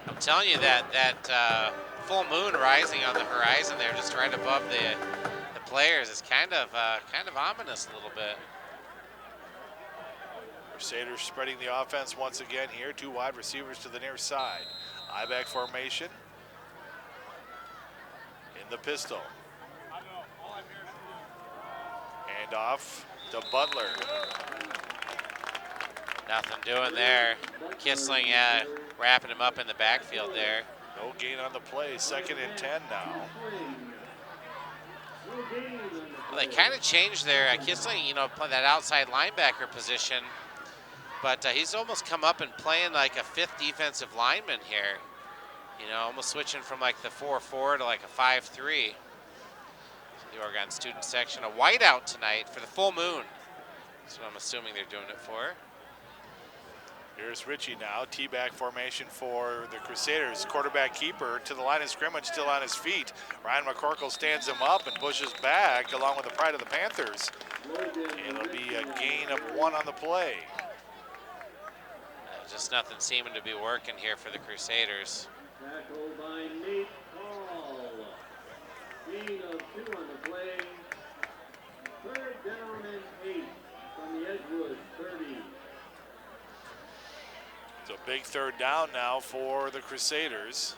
I'm telling you that full moon rising on the horizon there, just right above the players, is kind of ominous a little bit. Crusaders spreading the offense once again here. 2 wide receivers to the near side. I-back formation. In the pistol. Hand off to Butler. Nothing doing there. Kissling wrapping him up in the backfield there. No gain on the play. 2nd and 10 now. Well, they kind of changed their Kissling, play that outside linebacker position, but he's almost come up and playing like a 5th defensive lineman here. Almost switching from like the 4-4 to like a 5-3. The Oregon student section, a whiteout tonight for the full moon. That's what I'm assuming they're doing it for. Here's Ritchie now, T-back formation for the Crusaders. Quarterback keeper to the line of scrimmage, still on his feet. Ryan McCorkle stands him up and pushes back along with the pride of the Panthers. It'll be a gain of 1 on the play. Just nothing seeming to be working here for the Crusaders. Tackle by Nate Hall. Gain of 2 on the play. 3rd down and 8 from the Edgewood 30. It's a big 3rd down now for the Crusaders.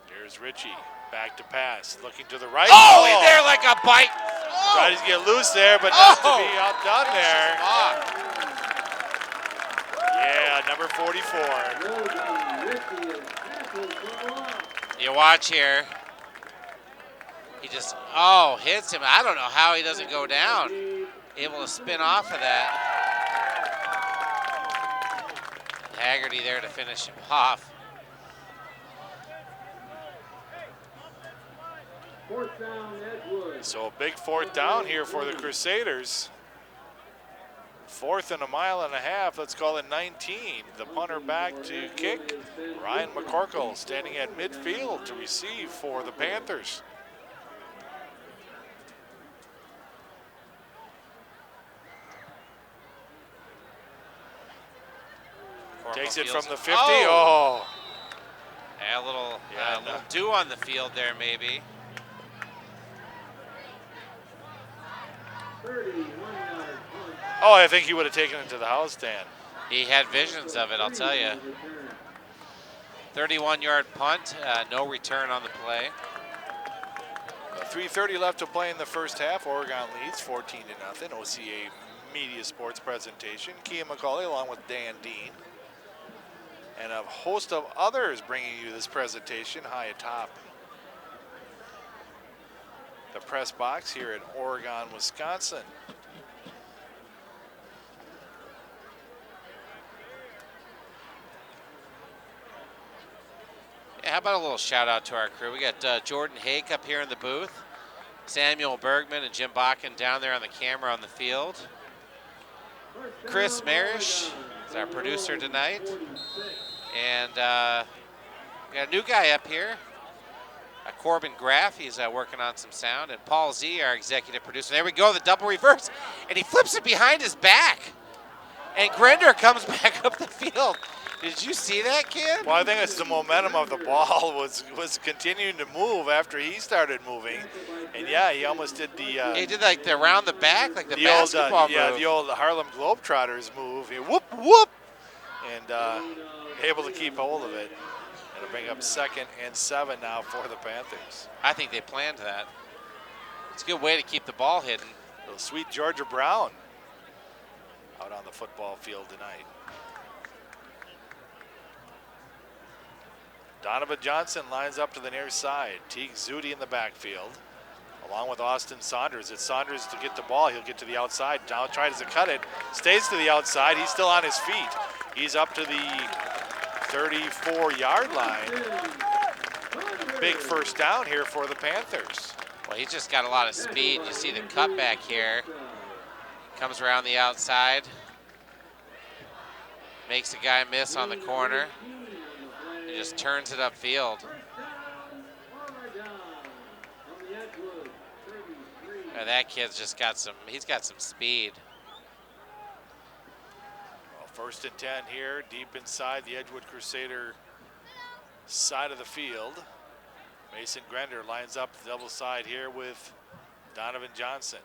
Here's Ritchie, back to pass, looking to the right. Oh, he's there like a bite. Tried to get loose there, but not to be outdone there. Yeah, number 44. You watch here. He just, hits him. I don't know how he doesn't go down. Able to spin off of that. Haggerty there to finish him off. 4th down, Edgewood. So a big 4th down here for the Crusaders. 4th and a mile and a half, let's call it 19. The punter back to kick. Ryan McCorkle standing at midfield to receive for the Panthers. Takes it from the 50. Oh. Yeah, a little dew on the field there, maybe. 31-yard punt. Oh, I think he would have taken it to the house stand. He had visions of it, I'll tell you. 31-yard punt, no return on the play. 3:30 left to play in the first half. Oregon leads 14-0. OCA Media Sports presentation. Kia McCauley along with Dan Dean. And a host of others bringing you this presentation high atop the press box here in Oregon, Wisconsin. Yeah, how about a little shout out to our crew? We got Jordan Hake up here in the booth, Samuel Bergman and Jim Bakken down there on the camera on the field. Chris Marish is our producer tonight. And we got a new guy up here, Corbin Graff. He's working on some sound. And Paul Z, our executive producer. There we go, the double reverse. And he flips it behind his back. And Grinder comes back up the field. Did you see that, kid? Well, I think it's the momentum of the ball was continuing to move after he started moving. And yeah, he almost did the... he did like the around the back, like the basketball move. Yeah, the old Harlem Globetrotters move. He whoop, whoop. And able to keep hold of it. It'll bring up 2nd and 7 now for the Panthers. I think they planned that. It's a good way to keep the ball hidden. Little sweet Georgia Brown out on the football field tonight. Donovan Johnson lines up to the near side. Teague Zudi in the backfield. along with Austin Saunders. It's Saunders to get the ball. He'll get to the outside. Now tries to cut it. Stays to the outside. He's still on his feet. He's up to the 34-yard line. Big first down here for the Panthers. Well, he's just got a lot of speed. You see the cutback here. Comes around the outside. Makes the guy miss on the corner. He just turns it upfield. And that kid's just got he's got some speed. Well, 1st and 10 here, deep inside the Edgewood Crusader side of the field. Mason Grender lines up the double side here with Donovan Johnson.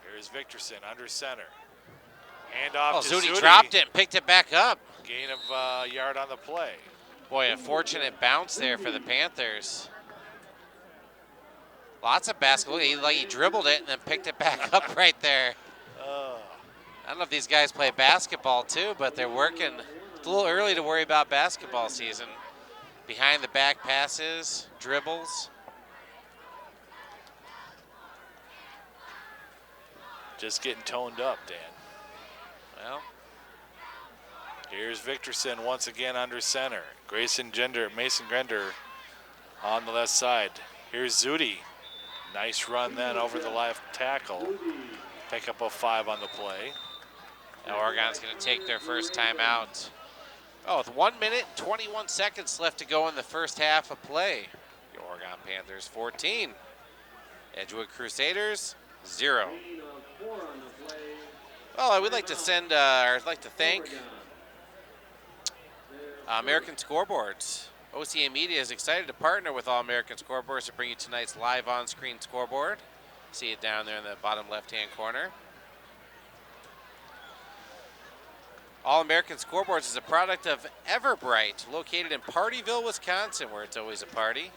Here's Victorson under center. Hand off to Zudi dropped it and picked it back up. Gain of a yard on the play. Boy, a fortunate bounce there for the Panthers. Lots of basketball. He dribbled it and then picked it back up right there. I don't know if these guys play basketball too, but they're working. It's a little early to worry about basketball season. Behind the back passes, dribbles. Just getting toned up, Dan. Well, here's Victorson once again under center. Mason Grender on the left side. Here's Zudi. Nice run then over the left tackle. Pick up a 5 on the play. Now Oregon's going to take their first time out. Oh, with 1 minute, 21 seconds left to go in the first half of play. The Oregon Panthers 14. Edgewood Crusaders 0. Well, I would like to thank American Scoreboards. OCA Media is excited to partner with All American Scoreboards to bring you tonight's live on-screen scoreboard. See it down there in the bottom left-hand corner. All American Scoreboards is a product of Everbright, located in Partyville, Wisconsin, where it's always a party.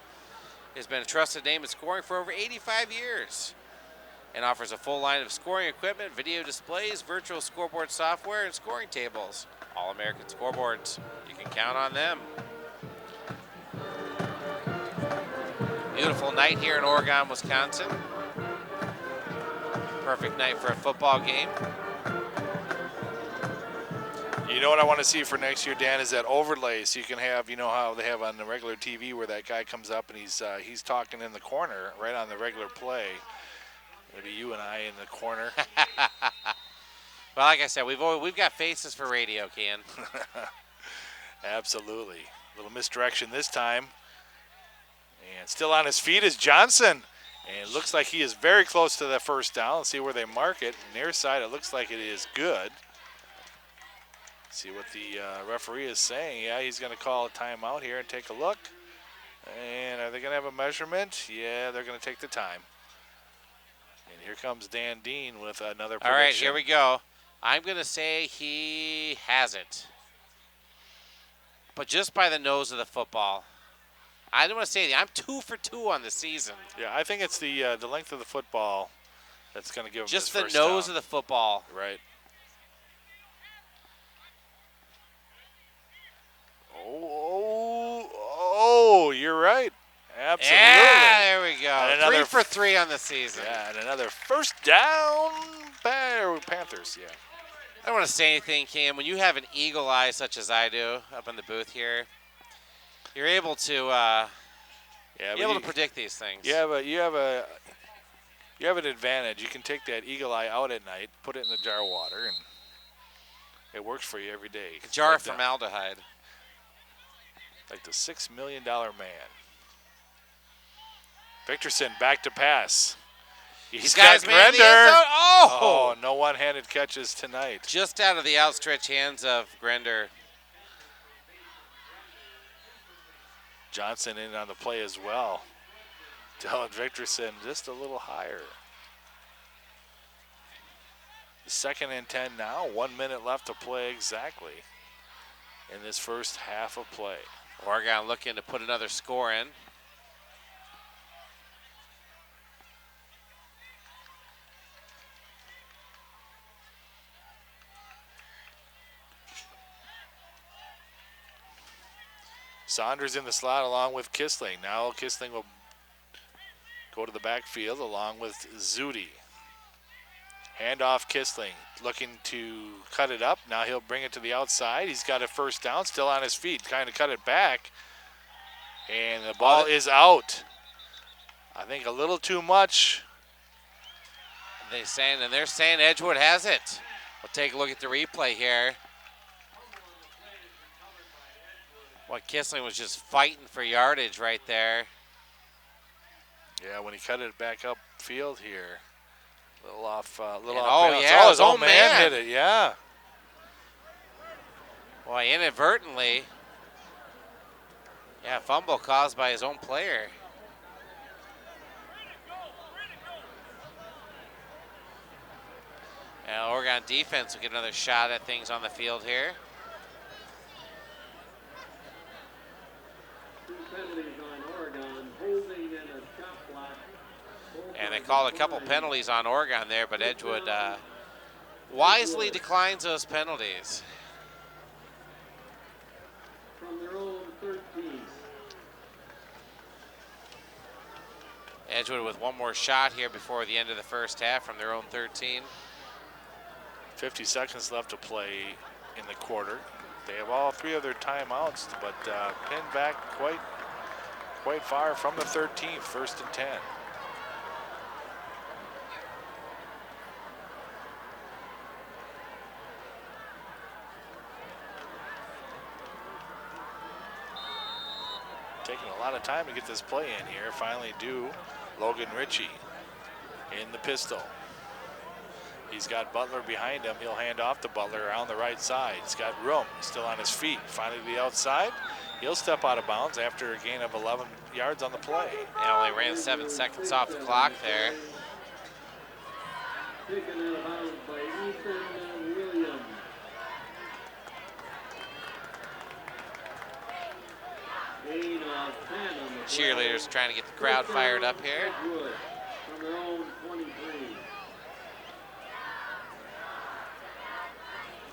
It has been a trusted name in scoring for over 85 years and offers a full line of scoring equipment, video displays, virtual scoreboard software, and scoring tables. All American Scoreboards, you can count on them. Beautiful night here in Oregon, Wisconsin. Perfect night for a football game. You know what I want to see for next year, Dan, is that overlay. So you can have, you know how they have on the regular TV where that guy comes up and he's talking in the corner right on the regular play. Maybe you and I in the corner. Well, like I said, we've got faces for radio, Ken. Absolutely. A little misdirection this time. And still on his feet is Johnson. And it looks like he is very close to the first down. Let's see where they mark it. Near side, it looks like it is good. See what the referee is saying. Yeah, he's going to call a timeout here and take a look. And are they going to have a measurement? Yeah, they're going to take the time. And here comes Dan Dean with another prediction. All right, here we go. I'm going to say he has it. But just by the nose of the football. I don't want to say that. I'm 2 for 2 on the season. Yeah, I think it's the length of the football that's going to give him just this the first nose down. of the football. Right. Oh, you're right. Absolutely. Yeah, there we go. And 3 for 3 on the season. Yeah, and another first down Panthers, yeah. I don't want to say anything, Cam. When you have an eagle eye such as I do up in the booth here, you're able to predict these things. You have an advantage. You can take that eagle eye out at night, put it in the jar of water, and it works for you every day. A jar like of formaldehyde. Like the $6 million man. Victorson back to pass. He's got Grender. Oh, no one-handed catches tonight. Just out of the outstretched hands of Grender. Johnson in on the play as well. Dylan Victorson just a little higher. 2nd and 10 now. 1 minute left to play exactly in this first half of play. Oregon looking to put another score in. Saunders in the slot along with Kissling. Now Kissling will go to the backfield along with Zudi. Handoff Kissling, looking to cut it up. Now he'll bring it to the outside. He's got a first down, still on his feet, trying to cut it back. And the ball is out. I think a little too much. They're saying Edgewood has it. We'll take a look at the replay here. Well, Kissling was just fighting for yardage right there. Yeah, when he cut it back upfield here. A little off Oh, balance. yeah, Oh, his own man hit it, yeah. Boy, inadvertently. Yeah, fumble caused by his own player. And Oregon defense will get another shot at things on the field here. And they called a couple penalties on Oregon there, but Edgewood wisely declines those penalties. From their own 13. Edgewood with one more shot here before the end of the first half from their own 13. 50 seconds left to play in the quarter. They have all three of their timeouts, but pinned back quite far from the 13th, 1st and 10. Taking a lot of time to get this play in here. Finally do Logan Ritchie in the pistol. He's got Butler behind him. He'll hand off to Butler around the right side. He's got room. He's still on his feet. Finally to the outside. He'll step out of bounds after a gain of 11 yards on the play. And only ran 7 seconds off the clock there. Taken out of bounds by Ethan Williams. Gain of 10 on the Cheerleaders trying to get the crowd fired up here. Edgewood from their own 23.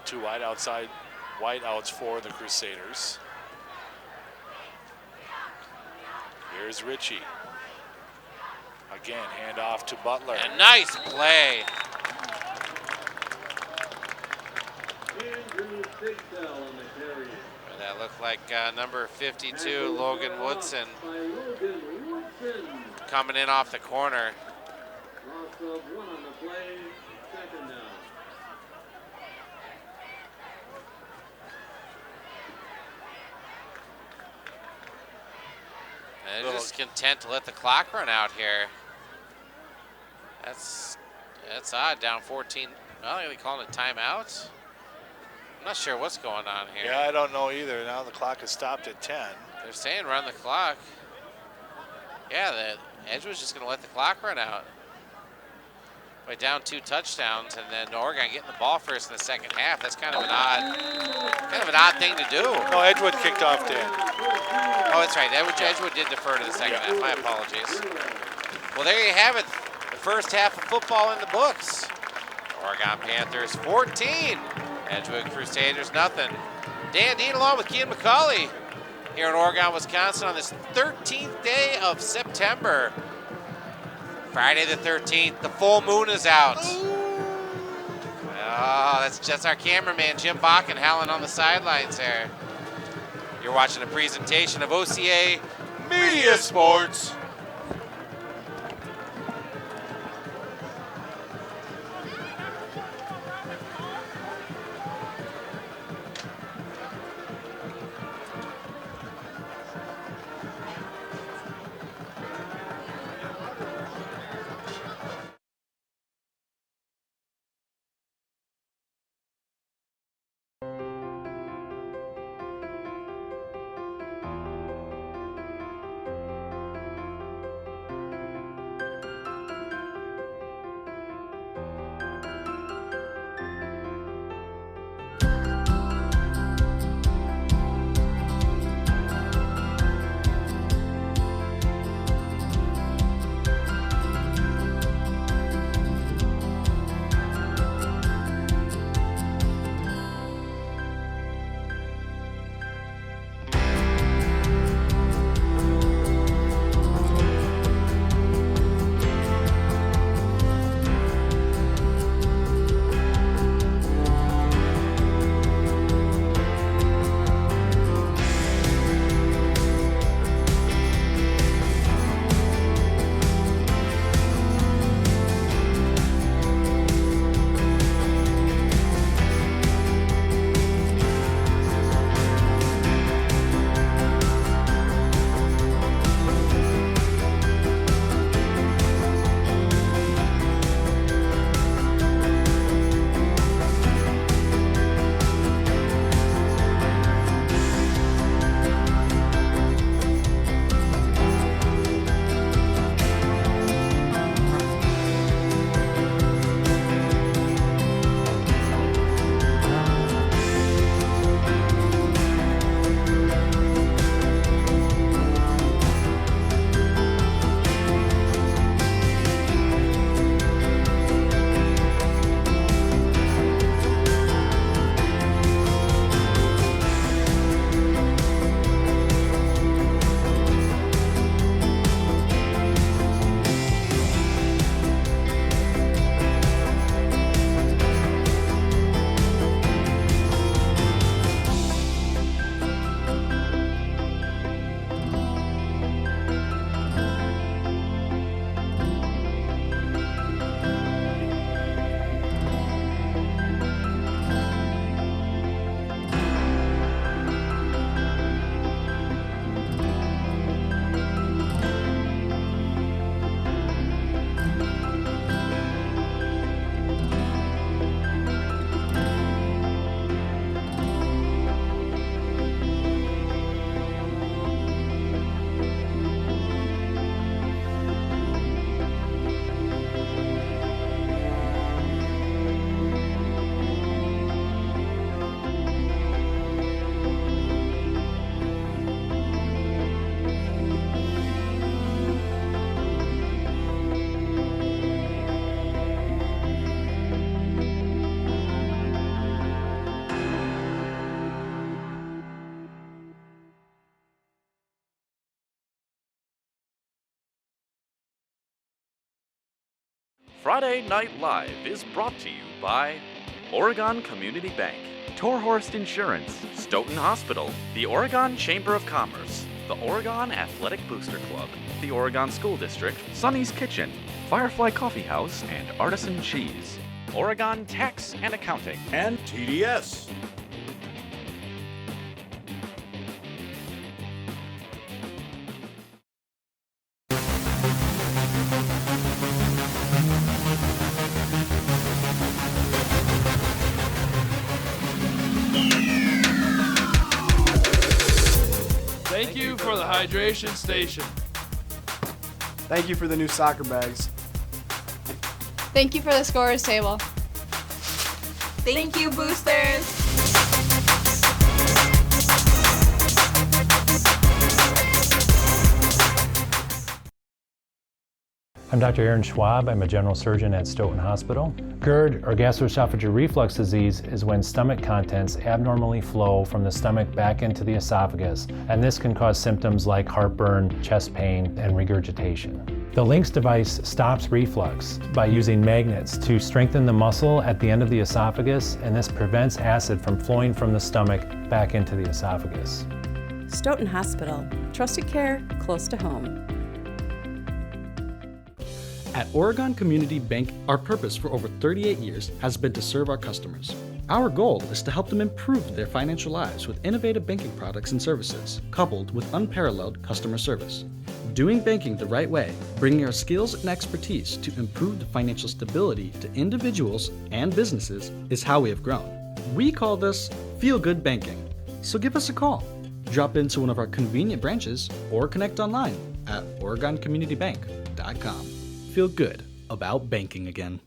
Two wide outside, white outs for the Crusaders. Here's Ritchie. Again, hand off to Butler. A nice play. Andrew Bigdell on the carry. That looked like number 52, Logan Woodson, By Logan Woodson. coming in off the corner. Loss of 1 on the play. Second down. And they're just content to let the clock run out here. That's odd, down 14. Well, are they calling it timeout? I'm not sure what's going on here. Yeah, I don't know either. Now the clock has stopped at 10. They're saying run the clock. Yeah, the Edgewood's just going to let the clock run out. By down 2 touchdowns, and then Oregon getting the ball first in the second half. That's kind of an odd thing to do. No, Edgewood kicked off 10. Oh, that's right. Edgewood did defer to the second half. My apologies. Well, there you have it. The first half of football in the books. Oregon Panthers 14. Edgewood Crusaders nothing. Dan Dean along with Kean McCauley here in Oregon, Wisconsin on this 13th day of September. Friday the 13th, the full moon is out. Oh, that's just our cameraman, Jim Bakken, howling on the sidelines there. You're watching a presentation of OCA Media Sports. Friday Night Live is brought to you by Oregon Community Bank, Torhorst Insurance, Stoughton Hospital, the Oregon Chamber of Commerce, the Oregon Athletic Booster Club, the Oregon School District, Sonny's Kitchen, Firefly Coffee House, and Artisan Cheese, Oregon Tax and Accounting, and TDS. Thank you for the hydration station. Thank you for the new soccer bags. Thank you for the scorer's table. Thank you, boosters. I'm Dr. Aaron Schwab. I'm a general surgeon at Stoughton Hospital. GERD, or gastroesophageal reflux disease, is when stomach contents abnormally flow from the stomach back into the esophagus, and this can cause symptoms like heartburn, chest pain, and regurgitation. The Lynx device stops reflux by using magnets to strengthen the muscle at the end of the esophagus, and this prevents acid from flowing from the stomach back into the esophagus. Stoughton Hospital, trusted care close to home. At Oregon Community Bank, our purpose for over 38 years has been to serve our customers. Our goal is to help them improve their financial lives with innovative banking products and services, coupled with unparalleled customer service. Doing banking the right way, bringing our skills and expertise to improve the financial stability to individuals and businesses is how we have grown. We call this Feel Good Banking. So give us a call. Drop into one of our convenient branches or connect online at OregonCommunityBank.com. Feel good about banking again.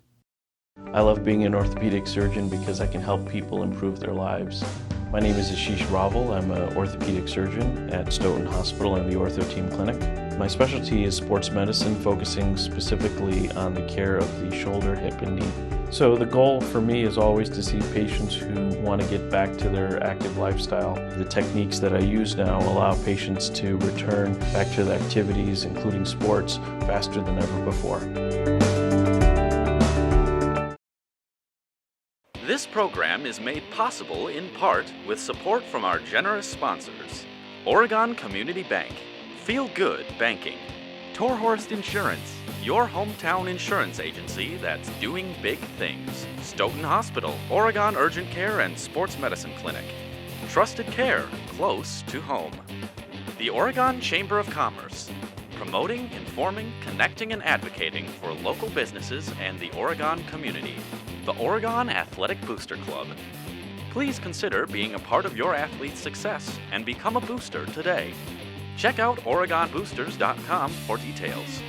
I love being an orthopedic surgeon because I can help people improve their lives. My name is Ashish Raval. I'm an orthopedic surgeon at Stoughton Hospital and the Ortho Team Clinic. My specialty is sports medicine, focusing specifically on the care of the shoulder, hip, and knee. So the goal for me is always to see patients who want to get back to their active lifestyle. The techniques that I use now allow patients to return back to their activities, including sports, faster than ever before. This program is made possible in part with support from our generous sponsors: Oregon Community Bank, Feel Good Banking, Torhorst Insurance, your hometown insurance agency that's doing big things, Stoughton Hospital, Oregon Urgent Care and Sports Medicine Clinic, trusted care close to home, the Oregon Chamber of Commerce, promoting, informing, connecting, and advocating for local businesses and the Oregon community, the Oregon Athletic Booster Club. Please consider being a part of your athlete's success and become a booster today. Check out OregonBoosters.com for details.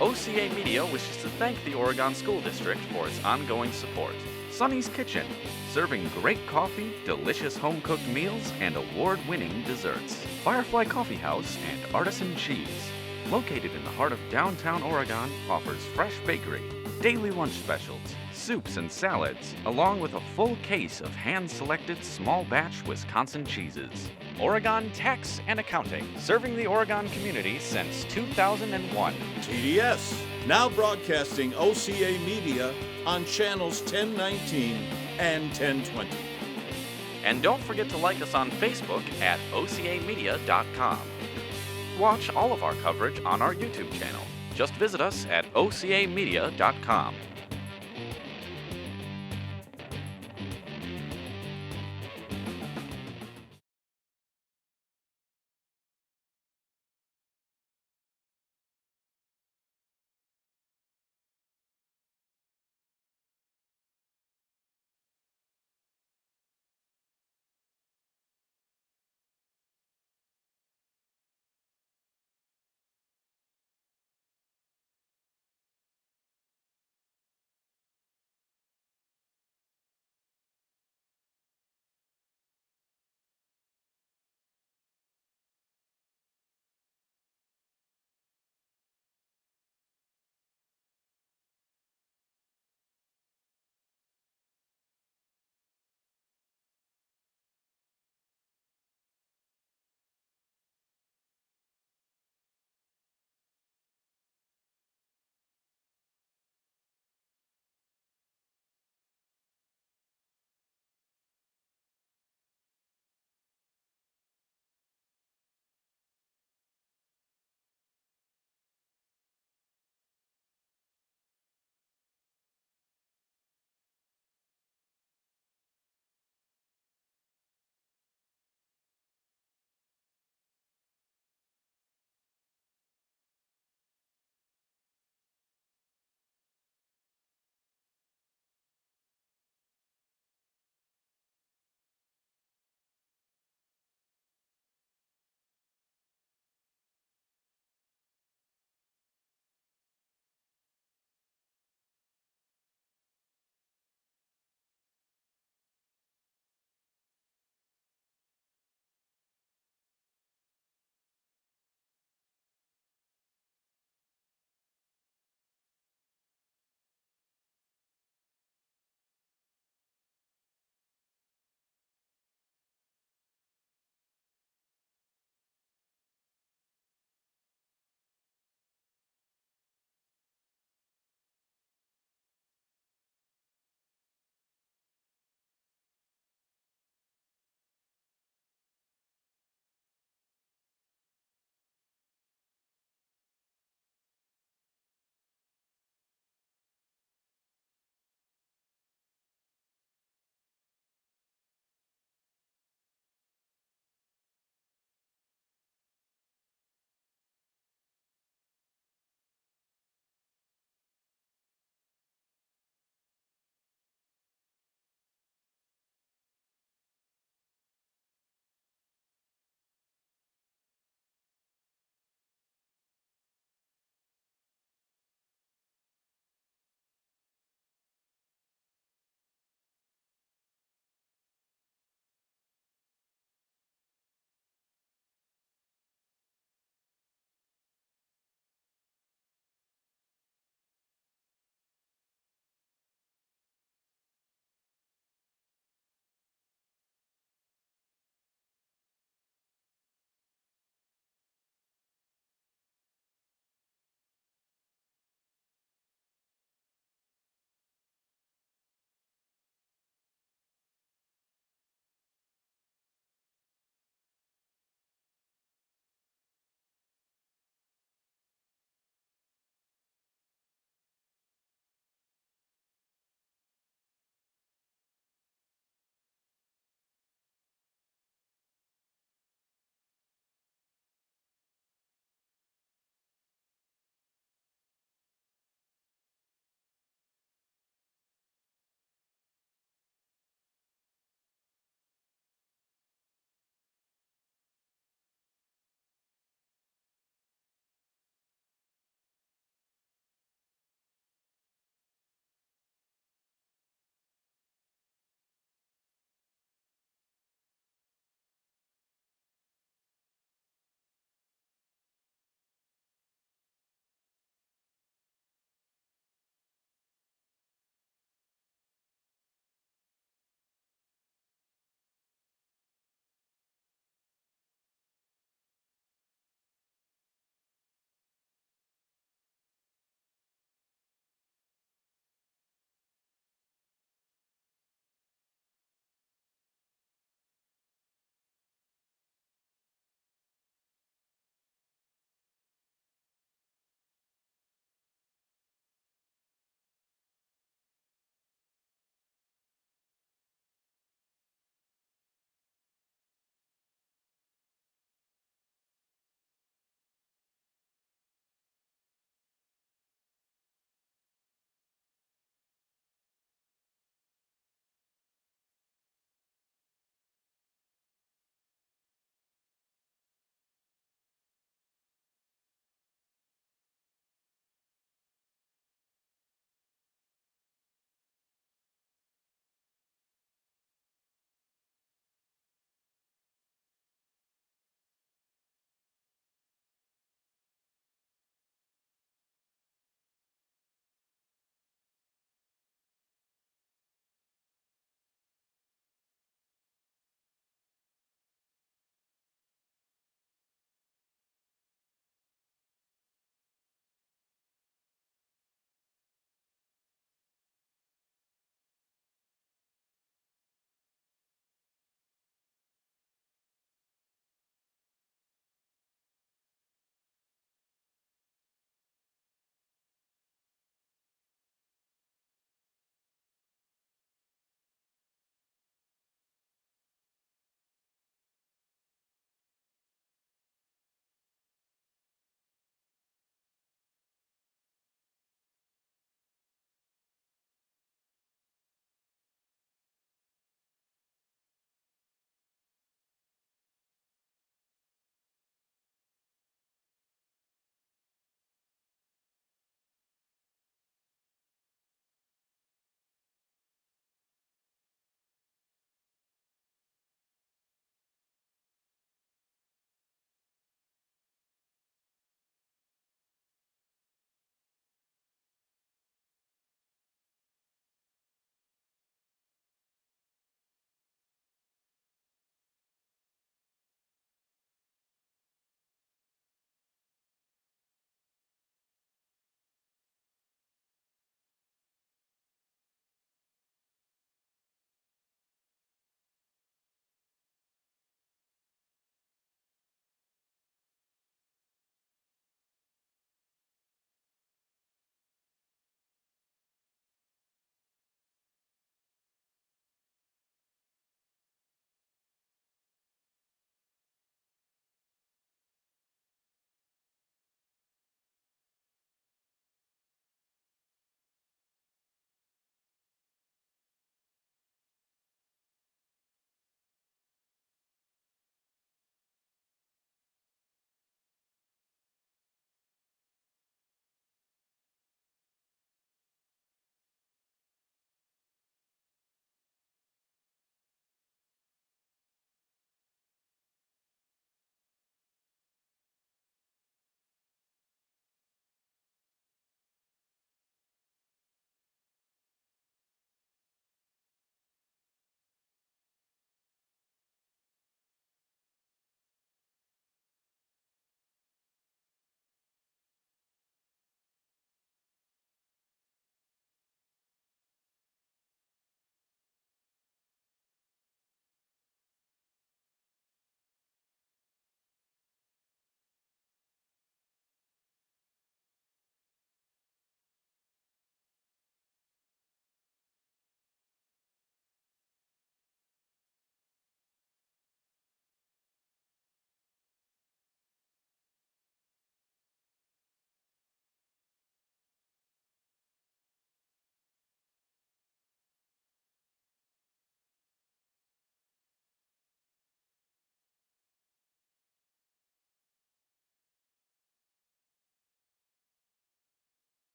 OCA Media wishes to thank the Oregon School District for its ongoing support. Sonny's Kitchen, serving great coffee, delicious home-cooked meals, and award-winning desserts. Firefly Coffee House and Artisan Cheese, located in the heart of downtown Oregon, offers fresh bakery, daily lunch specials, soups and salads, along with a full case of hand-selected small-batch Wisconsin cheeses. Oregon Tax and Accounting, serving the Oregon community since 2001. TDS, now broadcasting OCA Media on channels 1019 and 1020. And don't forget to like us on Facebook at ocamedia.com. Watch all of our coverage on our YouTube channel. Just visit us at ocamedia.com.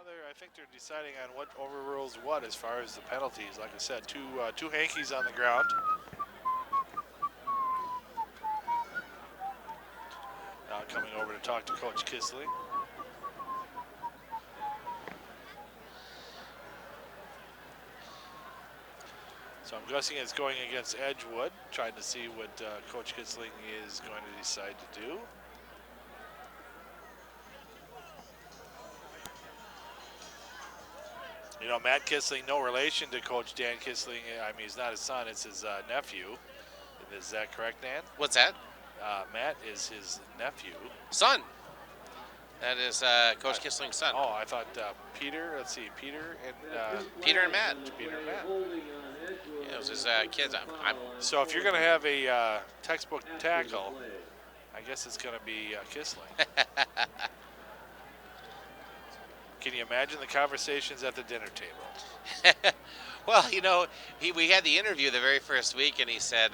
I think they're deciding on what overrules what as far as the penalties. Like I said, two hankies on the ground. Now coming over to talk to Coach Kissling. So I'm guessing it's going against Edgewood, trying to see what Coach Kissling is going to decide to do. You know, Matt Kissling, no relation to Coach Dan Kissling. I mean, he's not his son, it's his nephew. Is that correct, Dan? What's that? Matt is his nephew. Son. That is Coach Kissling's son. Oh, I thought Peter. Let's see, Peter and Peter and Matt. Peter and Matt. Yeah, it was his kids. So if you're going to have a textbook tackle, I guess it's going to be Kissling. Can you imagine the conversations at the dinner table? Well, you know, we had the interview the very first week, and he said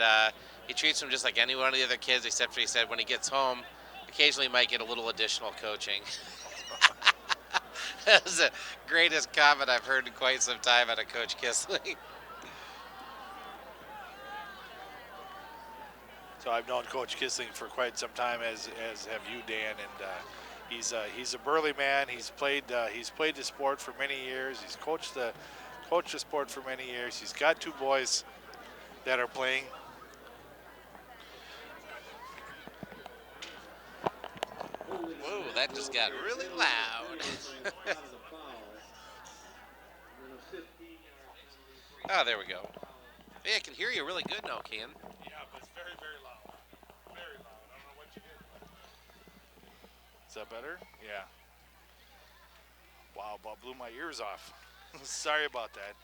he treats them just like any one of the other kids, except for he said when he gets home, occasionally might get a little additional coaching. That was the greatest comment I've heard in quite some time out of Coach Kissling. So I've known Coach Kissling for quite some time, as have you, Dan, and he's a burly man. He's played the sport for many years. He's coached the sport for many years. He's got two boys that are playing. Whoa, that just got really loud. Oh, there we go. Hey, I can hear you really good now, Ken. Yeah, but it's very, very loud. Very loud. I don't know what you did. Is that better? Yeah. Wow, about blew my ears off. Sorry about that.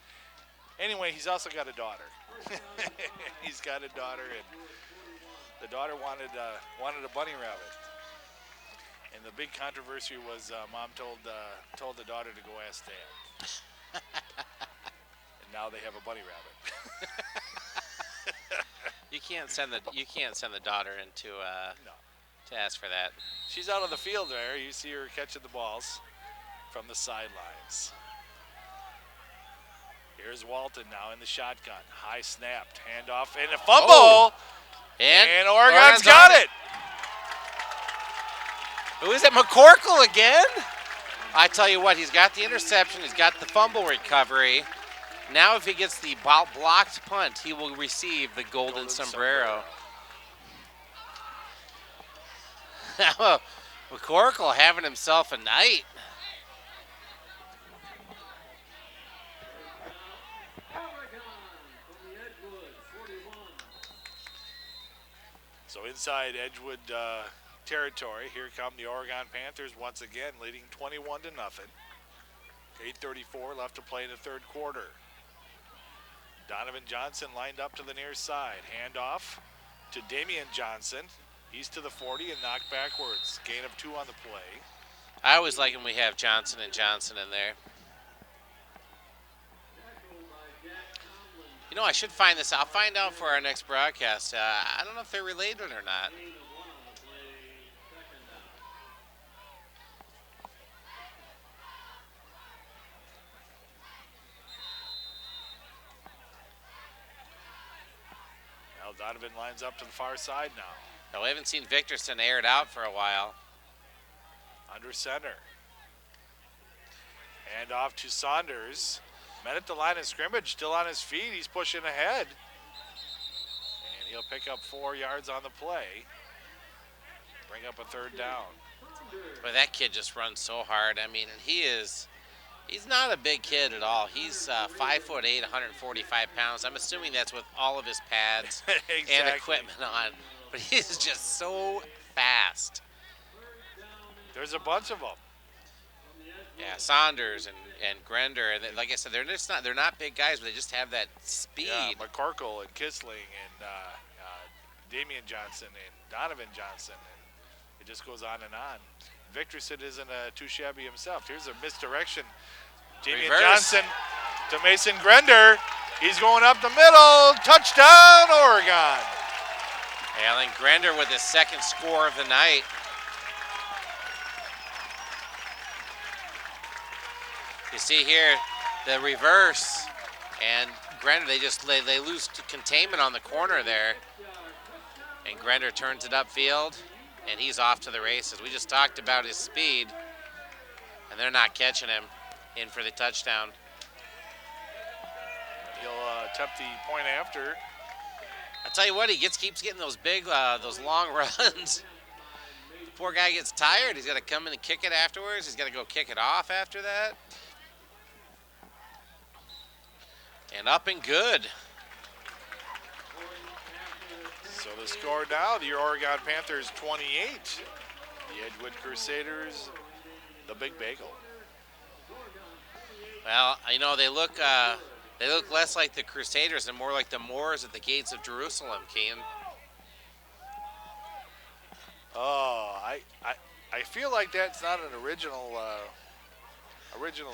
Anyway, he's also got a daughter. He's got a daughter, and the daughter wanted a bunny rabbit. And the big controversy was mom told the daughter to go ask dad. And now they have a bunny rabbit. You can't send the daughter into no. To ask for that. She's out on the field there. You see her catching the balls from the sidelines. Here's Walton now in the shotgun. High snapped, handoff, and a fumble. Oh. And Oregon's got it. Who is it? McCorkle again? I tell you what, he's got the interception. He's got the fumble recovery. Now if he gets the blocked punt, he will receive the golden sombrero. McCorkle having himself a night. So inside Edgewood territory, here come the Oregon Panthers once again, leading 21-0. 8:34 left to play in the third quarter. Donovan Johnson lined up to the near side. Handoff to Damian Johnson. He's to the 40 and knocked backwards. Gain of 2 on the play. I always like when we have Johnson and Johnson in there. You know, I should find this out. I'll find out for our next broadcast. I don't know if they're related or not. Now Donovan lines up to the far side now. No, we haven't seen Victorson aired out for a while. Under center. And off to Saunders. Men at the line of scrimmage, still on his feet. He's pushing ahead. And he'll pick up 4 yards on the play. Bring up a third down. But that kid just runs so hard. I mean, and he's not a big kid at all. He's 5'8", 145 pounds. I'm assuming that's with all of his pads Exactly. and equipment on. But he's just so fast. There's a bunch of them. Yeah, Saunders and Grender, and like I said, they're not big guys, but they just have that speed. Yeah, McCorkle and Kissling and Damian Johnson and Donovan Johnson, and it just goes on and on. Victorson isn't too shabby himself. Here's a misdirection. Damian Reverse. Johnson to Mason Grender. He's going up the middle. Touchdown, Oregon. Alan Grender with his second score of the night. You see here the reverse, and Grender, they lose containment on the corner there. And Grender turns it upfield, and he's off to the races. We just talked about his speed, and they're not catching him in for the touchdown. He'll attempt the point after. I tell you what, he keeps getting those big, those long runs. The poor guy gets tired. He's got to come in and kick it afterwards. He's got to go kick it off after that. And up and good. So the score now, the Oregon Panthers 28. The Edgewood Crusaders, the Big Bagel. Well, you know, they look less like the Crusaders and more like the Moors at the gates of Jerusalem, Kean. Oh, I feel like that's not an original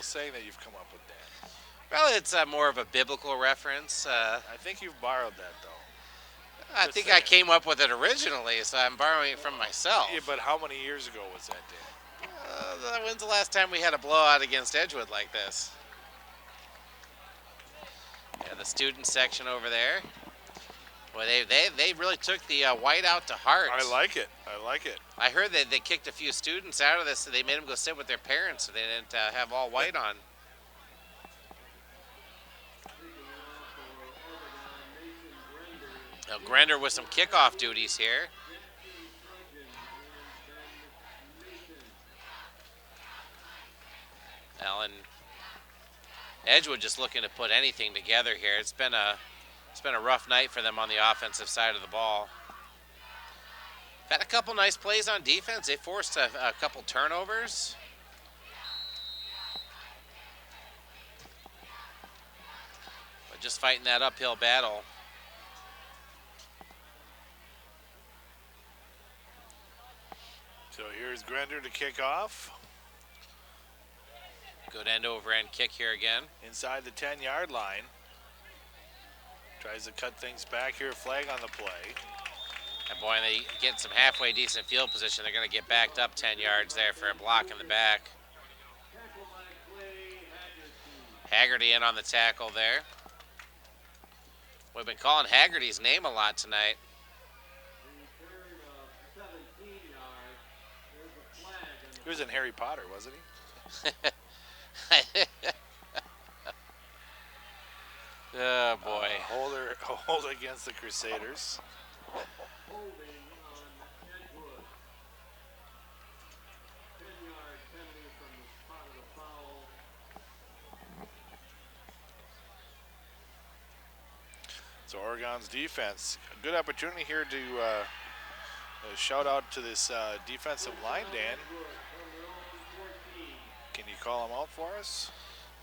saying that you've come up with, Dan. Well, it's more of a biblical reference. I think you've borrowed that, though. I think I came up with it originally, so I'm borrowing it from myself. Yeah, but how many years ago was that, Dan? When's the last time we had a blowout against Edgewood like this? Yeah, the student section over there. Well, they really took the whiteout to heart. I like it. I like it. I heard that they kicked a few students out of this, so they made them go sit with their parents so they didn't have all white on. Now, Grender with some kickoff duties here. Alan Edgewood just looking to put anything together here. It's been a rough night for them on the offensive side of the ball. Had a couple nice plays on defense. They forced a couple turnovers. But just fighting that uphill battle. So here's Grender to kick off. Good end over end kick here again. Inside the 10-yard line. Tries to cut things back here, flag on the play. And boy, they get some halfway decent field position. They're going to get backed up 10 yards there for a block in the back. Haggerty in on the tackle there. We've been calling Haggerty's name a lot tonight. He was in Harry Potter, wasn't he? Oh, boy. Hold against the Crusaders. So Oregon's defense, a good opportunity here to shout out to this defensive line, Dan. Can you call them out for us?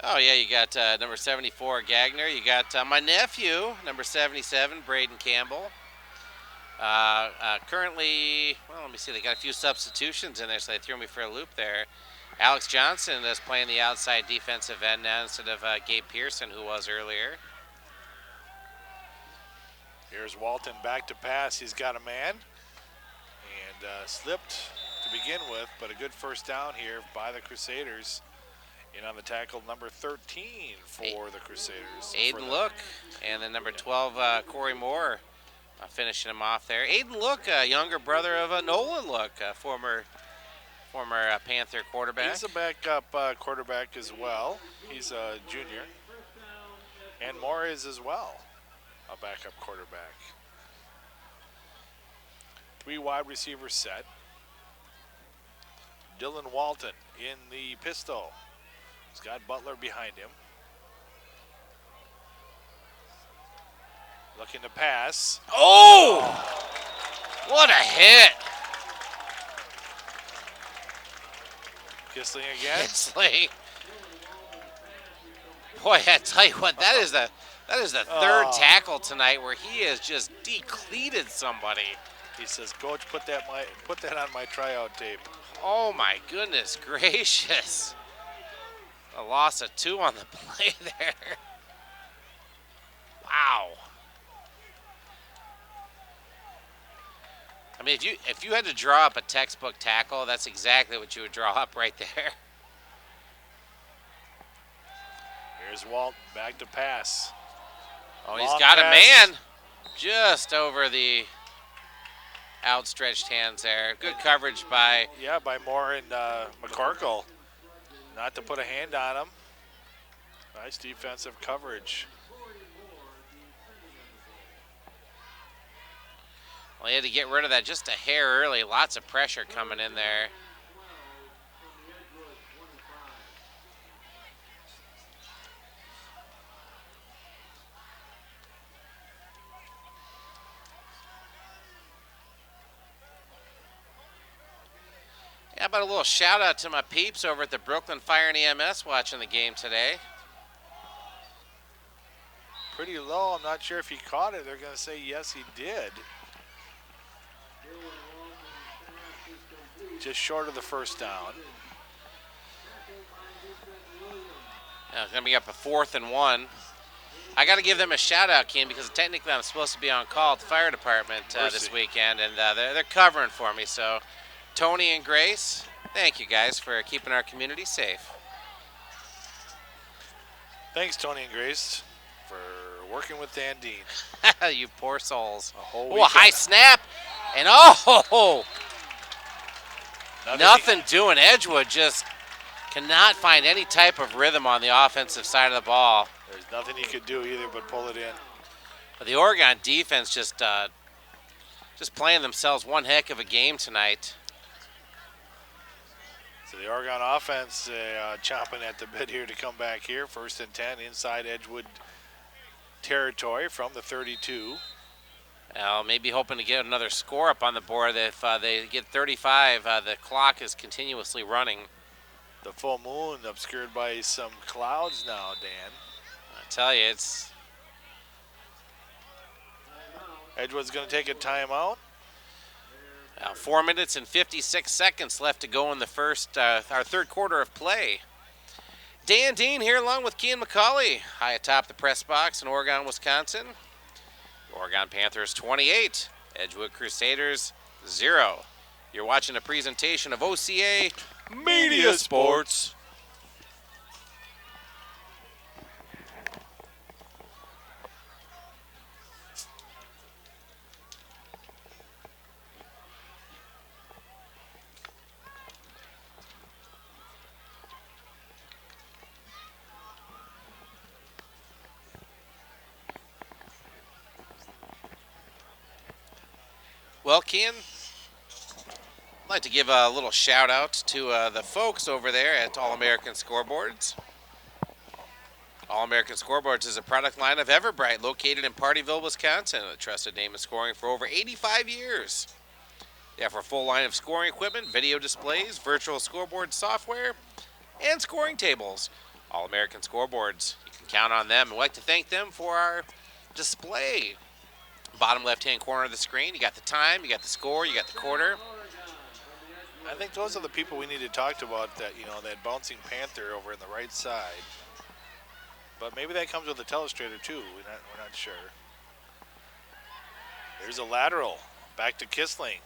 Oh, yeah, you got number 74, Gagner. You got my nephew, number 77, Braden Campbell. Currently, well, let me see, they got a few substitutions in there, so they threw me for a loop there. Alex Johnson is playing the outside defensive end now instead of Gabe Pearson, who was earlier. Here's Walton back to pass. He's got a man. And slipped to begin with, but a good first down here by the Crusaders. In on the tackle, number 13 for the Crusaders. Aiden Look, and then number 12, Corey Moore, finishing him off there. Aiden Look, younger brother of Nolan Look, former Panther quarterback. He's a backup quarterback as well. He's a junior. And Moore is as well a backup quarterback. 3 wide receivers set. Dylan Walton in the pistol. He's got Butler behind him. Looking to pass. Oh! What a hit! Kissling again. Kissling. Boy, I tell you what, that is the third tackle tonight where he has just decleated somebody. He says, "Coach, put that on my tryout tape." Oh my goodness gracious! A loss of 2 on the play there. Wow. I mean, if you had to draw up a textbook tackle, that's exactly what you would draw up right there. Here's Walt back to pass. Oh, Long he's got pass. a man just over the outstretched hands there. Good coverage by Moore and McCorkle. Not to put a hand on him. Nice defensive coverage. Well, he had to get rid of that just a hair early. Lots of pressure coming in there. How about a little shout out to my peeps over at the Brooklyn Fire and EMS watching the game today. Pretty low. I'm not sure if he caught it. They're going to say yes, he did. Just short of the first down. Now it's going to be up a 4th and 1. I got to give them a shout out, Ken, because technically I'm supposed to be on call at the fire department this weekend, and they're covering for me. So Tony and Grace, thank you guys for keeping our community safe. Thanks, Tony and Grace, for working with Dan Dean. You poor souls. Oh, a high snap. And nothing doing. Edgewood just cannot find any type of rhythm on the offensive side of the ball. There's nothing he could do either but pull it in. But the Oregon defense just playing themselves one heck of a game tonight. So the Oregon offense chomping at the bit here to come back here. 1st and 10 inside Edgewood territory from the 32. Maybe hoping to get another score up on the board. If they get 35, the clock is continuously running. The full moon obscured by some clouds now, Dan. I tell you, it's... Edgewood's going to take a timeout. 4 minutes and 56 seconds left to go in the our third quarter of play. Dan Dean here along with Kean McCauley, high atop the press box in Oregon, Wisconsin. Oregon Panthers 28, Edgewood Crusaders 0. You're watching a presentation of OCA Media Sports. Well, Ken, I'd like to give a little shout out to the folks over there at All-American Scoreboards. All-American Scoreboards is a product line of Everbright, located in Partyville, Wisconsin, a trusted name in scoring for over 85 years. They offer a full line of scoring equipment, video displays, virtual scoreboard software, and scoring tables. All-American Scoreboards, you can count on them. I'd like to thank them for our display. Bottom left-hand corner of the screen, you got the time, you got the score, you got the quarter. I think those are the people we need to talk to about that, that bouncing Panther over in the right side. But maybe that comes with the telestrator too. We're not sure. There's a lateral back to Kissling.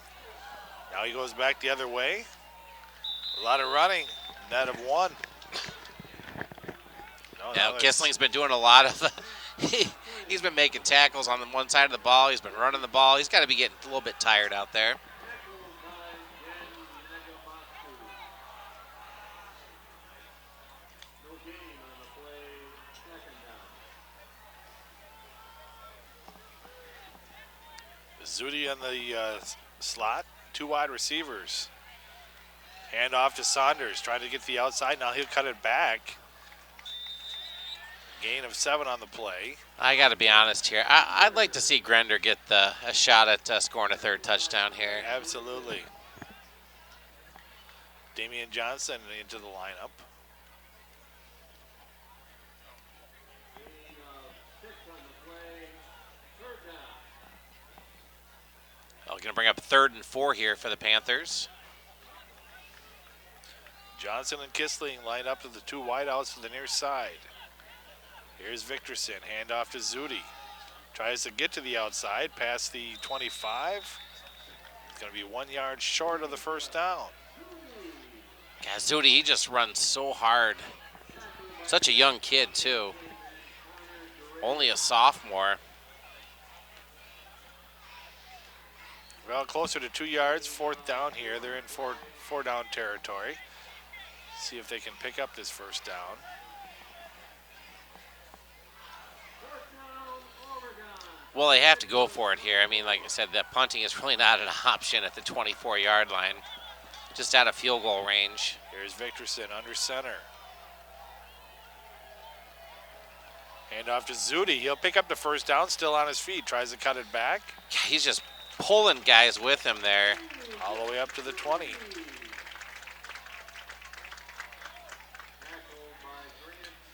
Now he goes back the other way. A lot of running. Net of 1. Kissling's been doing a lot of. He's been making tackles on the one side of the ball. He's been running the ball. He's got to be getting a little bit tired out there. Zudi on the slot. 2 wide receivers. Hand off to Saunders. Trying to get to the outside. Now he'll cut it back. Gain of 7 on the play. I got to be honest here. I'd like to see Grender get a shot at scoring a 3rd touchdown here. Absolutely. Damian Johnson into the lineup. Going to bring up 3rd and 4 here for the Panthers. Johnson and Kissling line up to the 2 wideouts to the near side. Here's Victorson, handoff to Zudi. Tries to get to the outside, past the 25. It's going to be 1 yard short of the first down. God, Zudi, he just runs so hard. Such a young kid, too. Only a sophomore. Well, closer to 2 yards, 4th down here. They're in four down territory. See if they can pick up this 1st down. Well, they have to go for it here. I mean, like I said, that punting is really not an option at the 24-yard line. Just out of field goal range. Here's Victorson under center. Hand off to Zudi. He'll pick up the 1st down, still on his feet. Tries to cut it back. He's just pulling guys with him there. All the way up to the 20.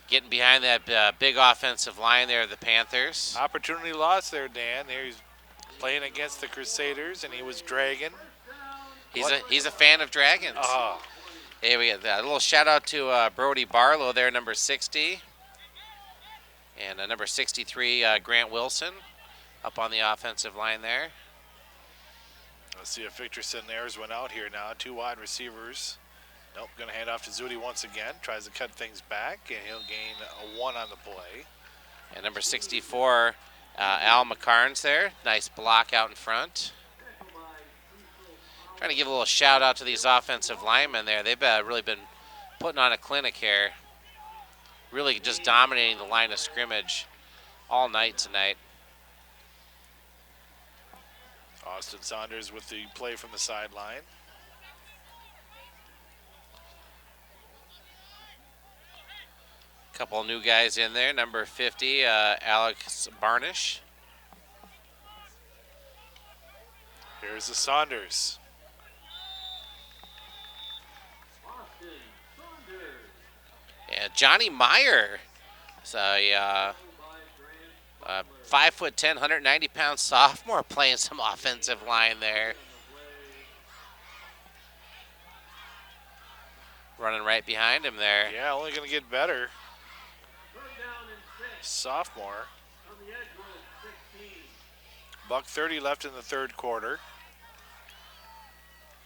Getting behind that big offensive line there of the Panthers. Opportunity lost there, Dan. There he's playing against the Crusaders, and he was dragging. He's a fan of Dragons. Oh. Hey, we got a little shout out to Brody Barlow there, number 60. And number 63, Grant Wilson, up on the offensive line there. Let's see if Victorson theirs went out here now. 2 wide receivers. Nope, going to hand off to Zudi once again. Tries to cut things back, and he'll gain a 1 on the play. And number 64, Al McCarnes there. Nice block out in front. Trying to give a little shout out to these offensive linemen there. They've really been putting on a clinic here. Really just dominating the line of scrimmage all night tonight. Austin Saunders with the play from the sideline. Couple new guys in there. Number 50, Alex Barnish. Here's the Saunders. Yeah, Johnny Meyer. So, 5'10", 190-pound sophomore playing some offensive line there. Running right behind him there. Yeah, only going to get better. Sophomore. $1:30 left in the 3rd quarter.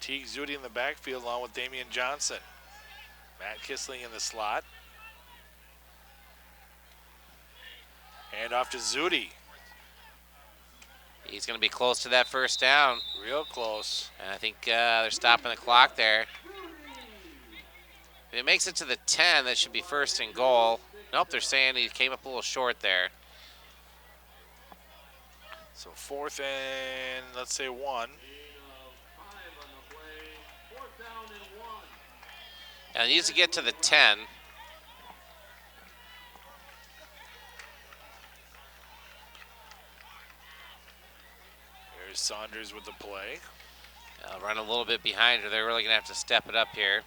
Teague Zudi in the backfield along with Damian Johnson. Matt Kissling in the slot. Hand off to Zudi. He's going to be close to that 1st down. Real close. And I think they're stopping the clock there. If it makes it to the 10, that should be 1st and goal. Nope, they're saying he came up a little short there. So 4th and, let's say, 1. And he needs to get to the 10. There's Saunders with the play. Run a little bit behind her. They're really going to have to step it up here.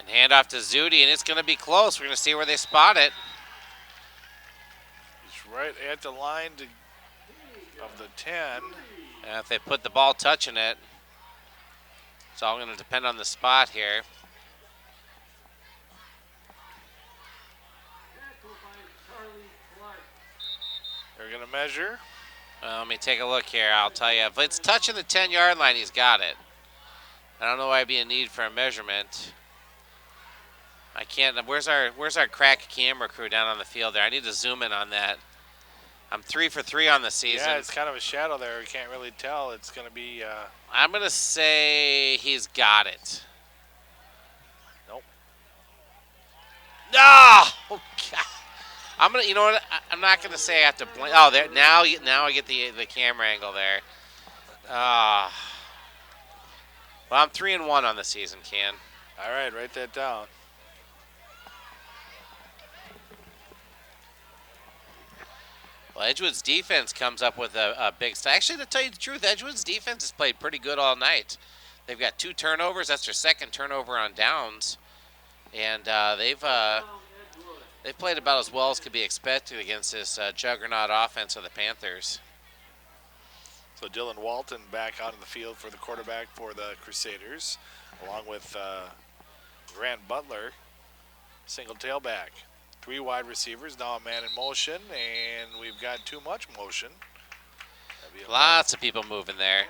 Hand off to Zudi, and it's going to be close. We're going to see where they spot it. He's right at the line of the 10. And if they put the ball touching it, it's all going to depend on the spot here. They're going to measure. Well, let me take a look here. I'll tell you. If it's touching the 10-yard line, he's got it. I don't know why it'd be a need for a measurement. I can't. Where's our crack camera crew down on the field there? I need to zoom in on that. I'm 3 for 3 on the season. Yeah, it's kind of a shadow there. You can't really tell. It's going to be. I'm going to say he's got it. Nope. No! Oh, God. I'm gonna. You know what? I'm not going to say I have to blink. Oh, there. Now I get the camera angle there. Well, I'm 3 and 1 on the season, Ken. All right, write that down. Well, Edgewood's defense comes up with a big start. Actually, to tell you the truth, Edgewood's defense has played pretty good all night. They've got 2 turnovers. That's their 2nd turnover on downs. And they've played about as well as could be expected against this juggernaut offense of the Panthers. So Dylan Walton back out in the field for the quarterback for the Crusaders, along with Grant Butler. Single tailback. 3 wide receivers, now a man in motion, and we've got too much motion. Lots of people moving there.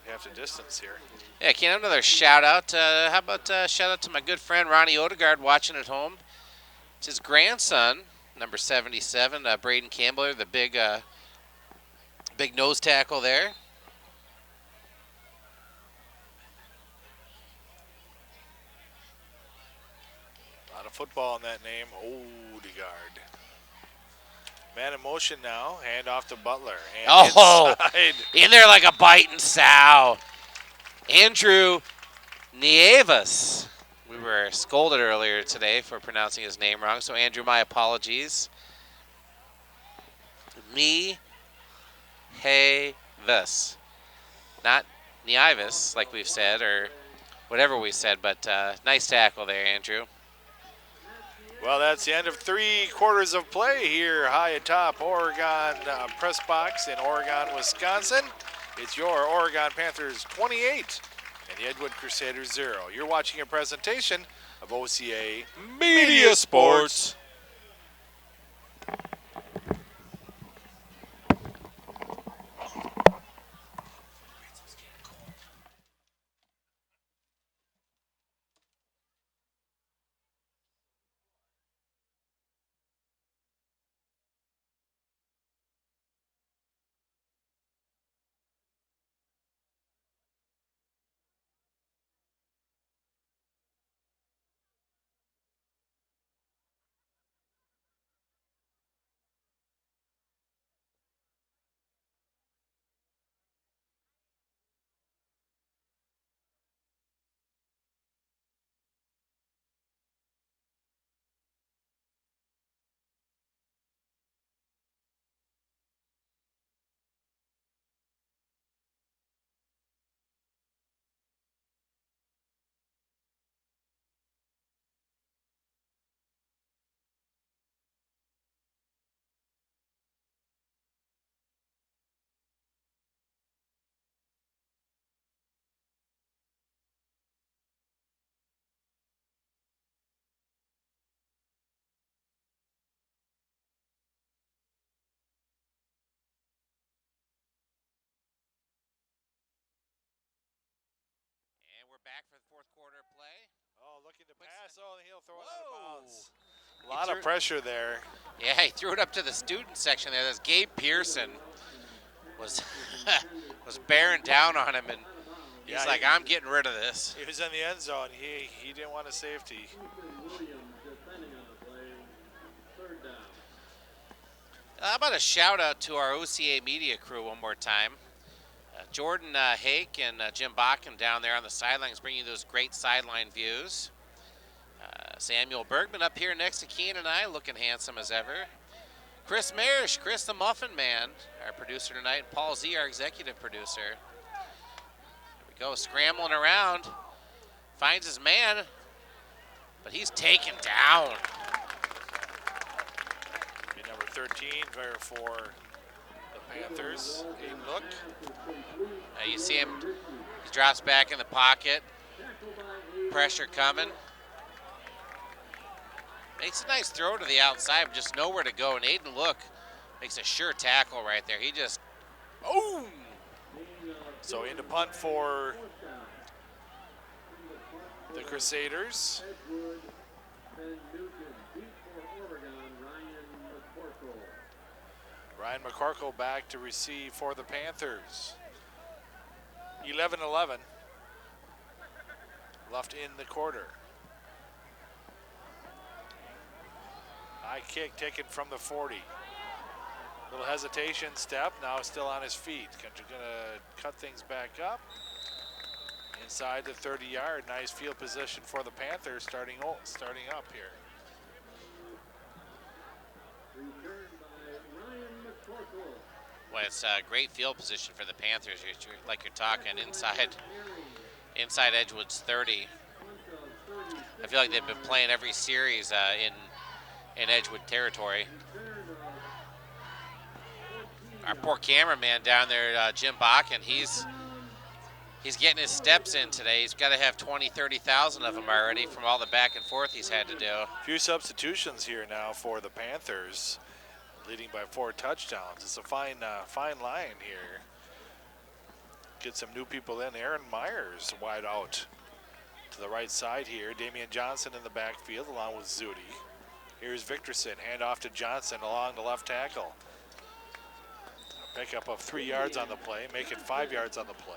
Half the distance here. Yeah, can I have another shout out? How about shout out to my good friend Ronnie Odegaard watching at home. It's his grandson, number 77, Braden Campbell, the big nose tackle there. A lot of football in that name, Odegaard. Man in motion now, hand off to Butler. And inside. In there like a biting sow. Andrew Nieves. We were scolded earlier today for pronouncing his name wrong, so Andrew, my apologies. Nieves. Not Nieves, like we've said, or whatever we said, but nice tackle there, Andrew. Well, that's the end of 3 quarters of play here high atop Oregon press box in Oregon, Wisconsin. It's your Oregon Panthers 28 and the Edgewood Crusaders 0. You're watching a presentation of OCA Media Sports. We're back for the 4th quarter of play. Oh, looking to pass. Oh, he'll throw it out of bounds. A lot of pressure there. Yeah, he threw it up to the student section there. That's Gabe Pearson was was bearing down on him, and he's like, I'm getting rid of this. He was in the end zone. He didn't want a safety. How about a shout out to our OCA media crew one more time? Jordan Hake and Jim Bakken down there on the sidelines bringing you those great sideline views. Samuel Bergman up here next to Keane and I, looking handsome as ever. Chris Marish, Chris the Muffin Man, our producer tonight, and Paul Z, our executive producer. Here we go, scrambling around. Finds his man, but he's taken down. Number 13 there for the Panthers. A look. You see him, he drops back in the pocket. Pressure coming. Makes a nice throw to the outside, but just nowhere to go. And Aiden Look makes a sure tackle right there. He just, boom! So into punt for the Crusaders. Ryan McCorkle back to receive for the Panthers. 11-11 left in the quarter. High kick taken from the 40. Little hesitation step, now still on his feet. Gonna cut things back up. Inside the 30-yard, nice field position for the Panthers starting up here. Well, it's a great field position for the Panthers. Like you're talking inside Edgewood's 30. I feel like they've been playing every series in Edgewood territory. Our poor cameraman down there, Jim Bakken, he's He's getting his steps in today. He's got to have 20, 30,000 of them already from all the back and forth he's had to do. A few substitutions here now for the Panthers, leading by 4 touchdowns. It's a fine line here. Get some new people in. Aaron Myers wide out to the right side here. Damian Johnson in the backfield along with Zudi. Here's Victorson, handoff to Johnson along the left tackle. A pickup of 3 yards on the play, making 5 yards on the play.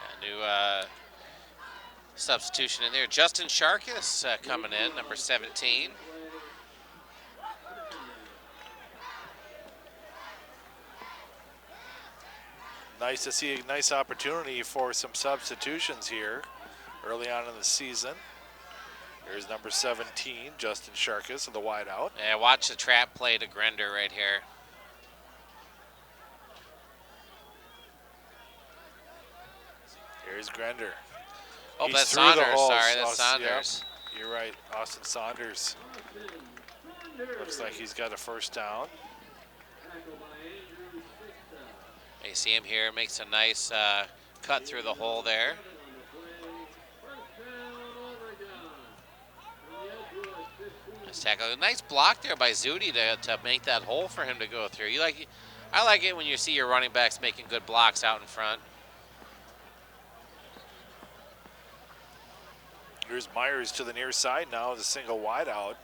A new substitution in there. Justin Sharkus coming in, number 17. Nice to see a nice opportunity for some substitutions here early on in the season. Here's number 17, Justin Sharkus, in the wide out. Yeah, watch the trap play to Grender right here. Here's Grender. Oh, He's that's through the Saunders. holes. Sorry, that's Saunders. Yep, you're right, Austin Saunders. Looks like he's got a first down. You see him here, makes a nice cut through the hole there. Nice tackle. Nice block there by Zudi to make that hole for him to go through. I like it when you see your running backs making good blocks out in front. Here's Myers to the near side now, the single wide out.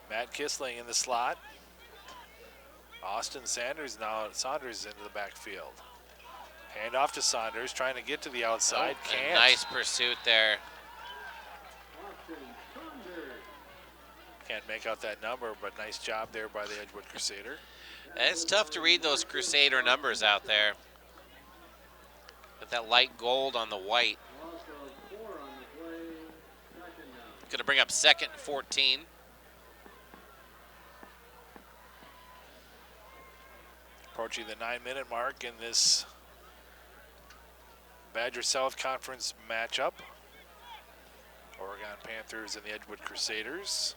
Matt Kissling in the slot. Austin Saunders into the backfield. Hand off to Saunders, trying to get to the outside. Can't. Nice pursuit there. Can't make out that number, but nice job there by the Edgewood Crusader. It's tough to read those Crusader numbers out there. With that light gold on the white. Going to bring up 2nd and 14. Approaching the 9-minute mark in this Badger South Conference matchup. Oregon Panthers and the Edgewood Crusaders.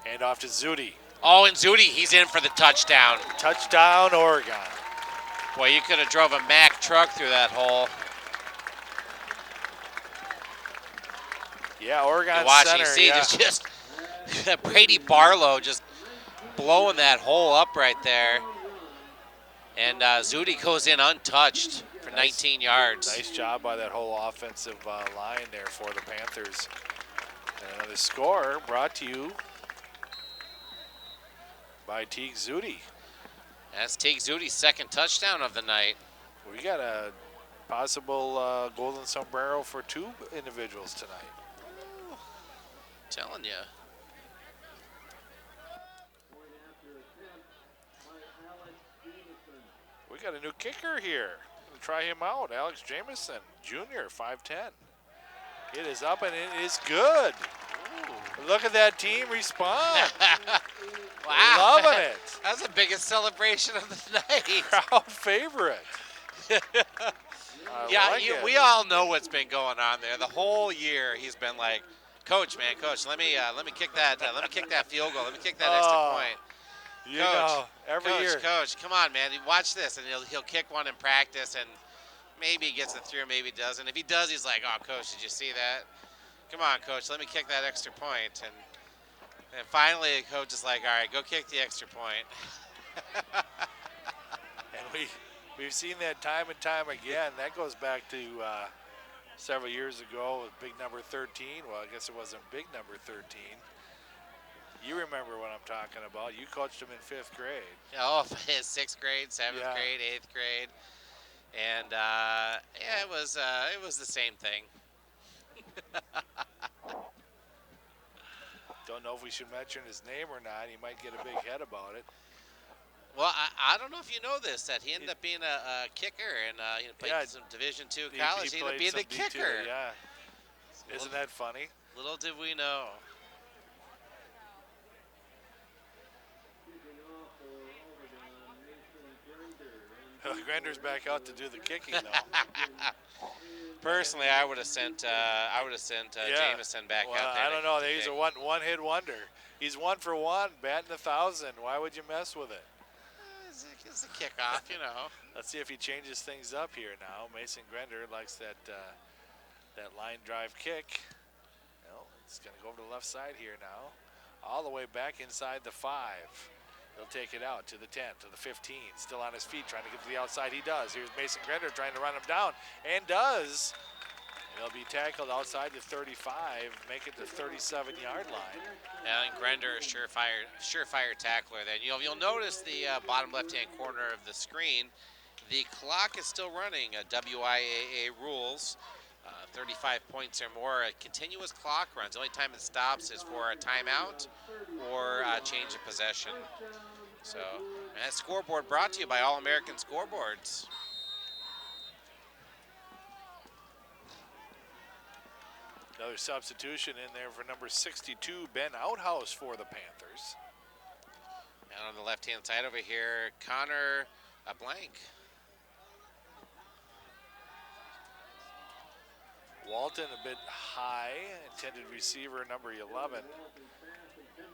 Hand off to Zudi. Oh, and Zudi, he's in for the touchdown. Touchdown, Oregon. Boy, you could have drove a Mack truck through that hole. Yeah, Oregon watch, center. You see, yeah. there's just Brady Barlow just blowing that hole up right there. And Zudi goes in untouched for 19 yards. Nice job by that whole offensive line there for the Panthers. And another score brought to you by Teague Zudi. That's Teague Zudi's 2nd touchdown of the night. We got a possible golden sombrero for 2 individuals tonight. Ooh, telling you. We got a new kicker here. We'll try him out. Alex Jamison, Jr., 5'10". It is up and it is good. Ooh. Look at that team respond. Wow. Loving it. That's the biggest celebration of the night. Crowd favorite. We all know what's been going on there. The whole year he's been like, Coach, let me kick that field goal. Let me kick that extra point. Coach, come on, man. Watch this, and he'll kick one in practice, and maybe he gets it through, maybe he doesn't. If he does, he's like, oh, Coach, did you see that? Come on, Coach, let me kick that extra point. And finally, the coach is like, all right, go kick the extra point. And we've seen that time and time again. That goes back to several years ago with big number 13. Well, I guess it wasn't big number 13. You remember what I'm talking about. You coached him in 5th grade. Oh, 6th grade, 7th grade, 8th grade. And it was the same thing. Don't know if we should mention his name or not. He might get a big head about it. Well, I don't know if you know this, that he ended up being a kicker and played some Division II college. He ended up being the kicker. Yeah. Isn't that funny? Little did we know. Grender's back out to do the kicking, though. Personally, I would have sent Jameson back out there. I don't know. He's a one-hit wonder. He's 1 for 1, batting 1,000. Why would you mess with it? It's a kickoff, you know. Let's see if he changes things up here now. Mason Grender likes that line drive kick. Well, it's going to go over to the left side here now. All the way back inside the 5. He'll take it out to the 10, to the 15. Still on his feet, trying to get to the outside. He does. Here's Mason Grender trying to run him down, and does. He'll be tackled outside the 35, make it the 37-yard line. Yeah, and Grender is surefire tackler. Then you'll notice the bottom left-hand corner of the screen. The clock is still running. WIAA rules. 35 points or more, a continuous clock runs. The only time it stops is for a timeout or a change of possession. So, and that scoreboard brought to you by All American Scoreboards. Another substitution in there for number 62, Ben Outhouse for the Panthers. And on the left-hand side over here, Connor Blank. Walton a bit high, intended receiver number 11,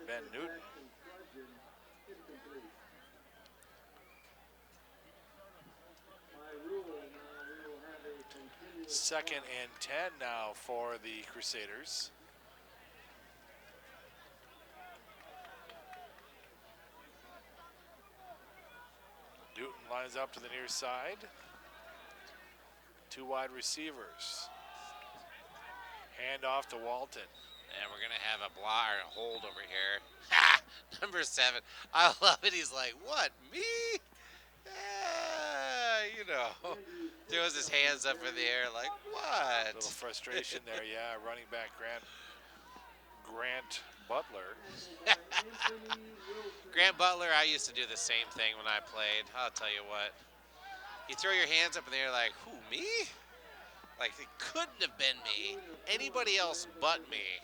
Ben Newton. Second and 10 now for the Crusaders. Newton lines up to the near side. 2 wide receivers. Hand off to Walton. And we're going to have a hold over here. Ha! Number 7. I love it. He's like, what, me? You know, throws his hands up in the air like, what? A little frustration there, yeah. Running back Grant Butler. Grant Butler, I used to do the same thing when I played. I'll tell you what. You throw your hands up in the air like, who, me? Like, it couldn't have been me. Anybody else but me.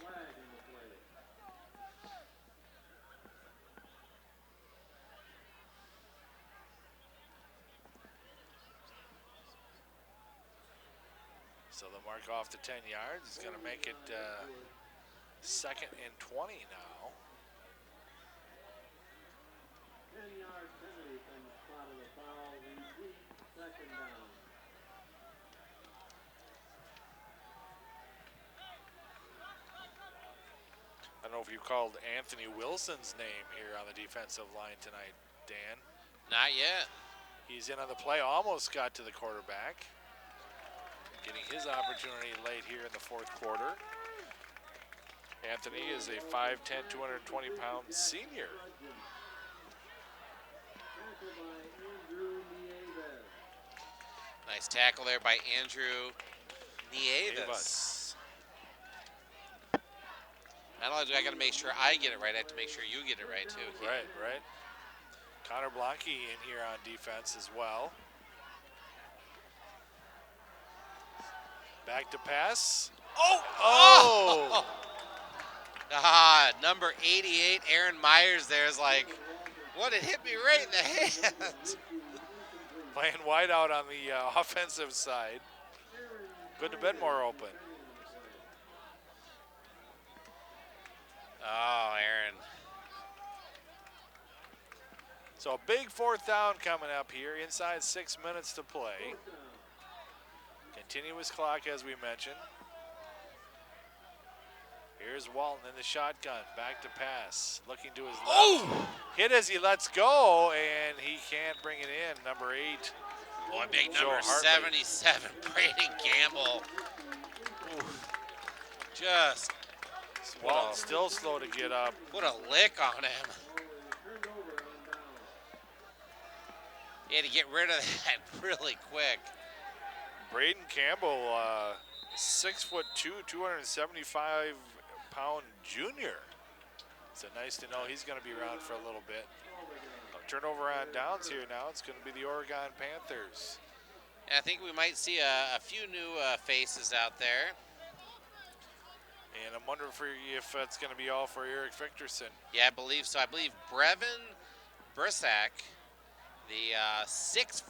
So the mark off the 10 yards is going to make it 2nd and 20 now. 10-yard penalty from the spot of the foul. Repeat, 2nd down. I don't know if you called Anthony Wilson's name here on the defensive line tonight, Dan. Not yet. He's in on the play, almost got to the quarterback. Getting his opportunity late here in the 4th quarter. Anthony is a 5'10", 220-pound senior. Nice tackle there by Andrew Nieves. Not only do I got to make sure I get it right, I have to make sure you get it right too. Right. Connor Blanke in here on defense as well. Back to pass. Oh! Number 88, Aaron Myers there is like, what, it hit me right in the hand. Playing wide out on the offensive side. Couldn't have been more open. Oh, Aaron. So a big 4th down coming up here, inside 6 minutes to play. Continuous clock, as we mentioned. Here's Walton in the shotgun, back to pass, looking to his left. Oh! Hit as he lets go, and he can't bring it in. Number 8. Boy, big number 77, Braden Campbell. Oof. Just. Walton still slow to get up. What a lick on him. He had to get rid of that really quick. Braden Campbell, 6'2", 275-pound junior. So nice to know he's going to be around for a little bit. Turnover on downs here now. It's going to be the Oregon Panthers. And I think we might see a few new faces out there. And I'm wondering if it's going to be all for Eric Victorson. Yeah, I believe so. I believe Brevin Brissack The 6'5",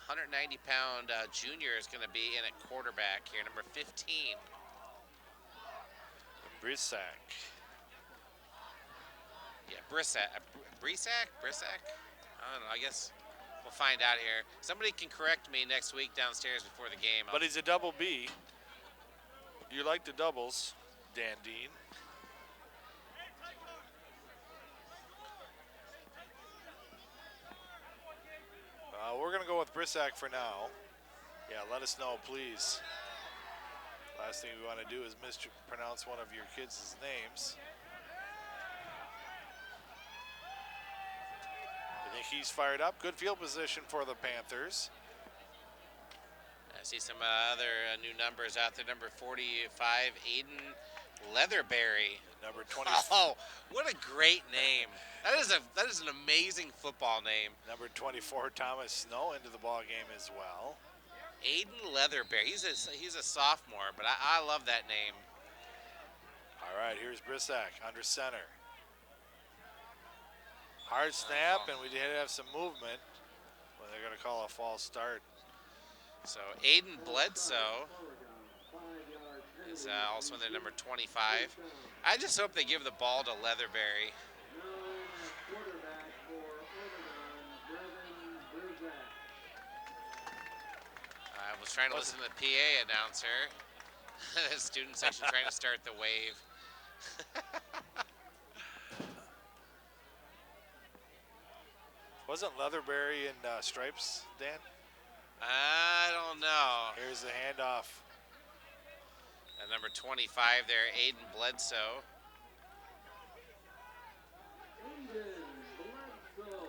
190-pound junior is going to be in at quarterback here, number 15. Brisack. Yeah, Brisack. Brisack? I don't know. I guess we'll find out here. Somebody can correct me next week downstairs before the game. But he's a double B. You like the doubles, Dan Dean. We're going to go with Brisack for now. Yeah, let us know, please. Last thing we want to do is mispronounce one of your kids' names. I think he's fired up. Good field position for the Panthers. I see some other new numbers out there. Number 45, Aiden Leatherberry. Number 20. Oh, what a great name. That is an amazing football name. Number 24, Thomas Snow, into the ball game as well. Aiden Leatherberry. He's a sophomore, but I love that name. All right, here's Brisack under center. Hard snap, and we did have some movement. Well, they're going to call a false start. So Aiden Bledsoe is also in there, number 25. I just hope they give the ball to Leatherberry. I was trying to listen to the PA announcer. The student section trying to start the wave. Wasn't Leatherberry in stripes, Dan? I don't know. Here's the handoff. And number 25 there, Aiden Bledsoe.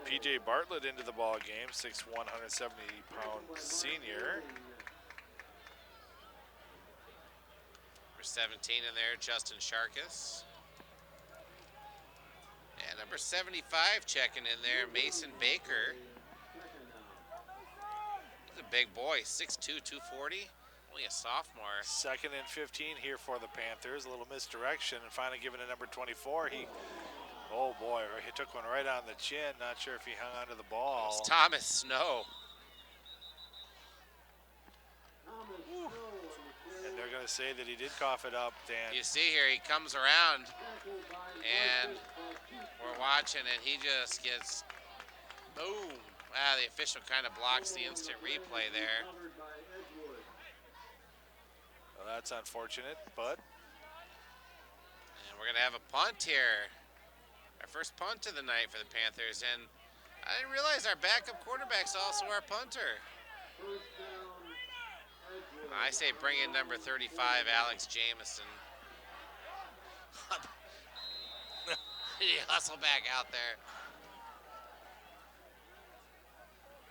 PJ Bartlett into the ball game, 6'1", 170-pound senior. Number 17 in there, Justin Sharkus. And number 75 checking in there, Mason Baker. He's a big boy, 6'2", 240. Only a sophomore. 2nd and 15 here for the Panthers. A little misdirection, and finally given to number 24. Oh boy, he took one right on the chin. Not sure if he hung onto the ball. It's Thomas Snow. And they're going to say that he did cough it up, Dan. You see here, he comes around, and we're watching, and he just gets, boom. Wow, the official kind of blocks the instant replay there. Well, that's unfortunate, but. And we're going to have a punt here. Our first punt of the night for the Panthers, and I didn't realize our backup quarterback's also our punter. I say bring in number 35, Alex Jamison. He hustle back out there.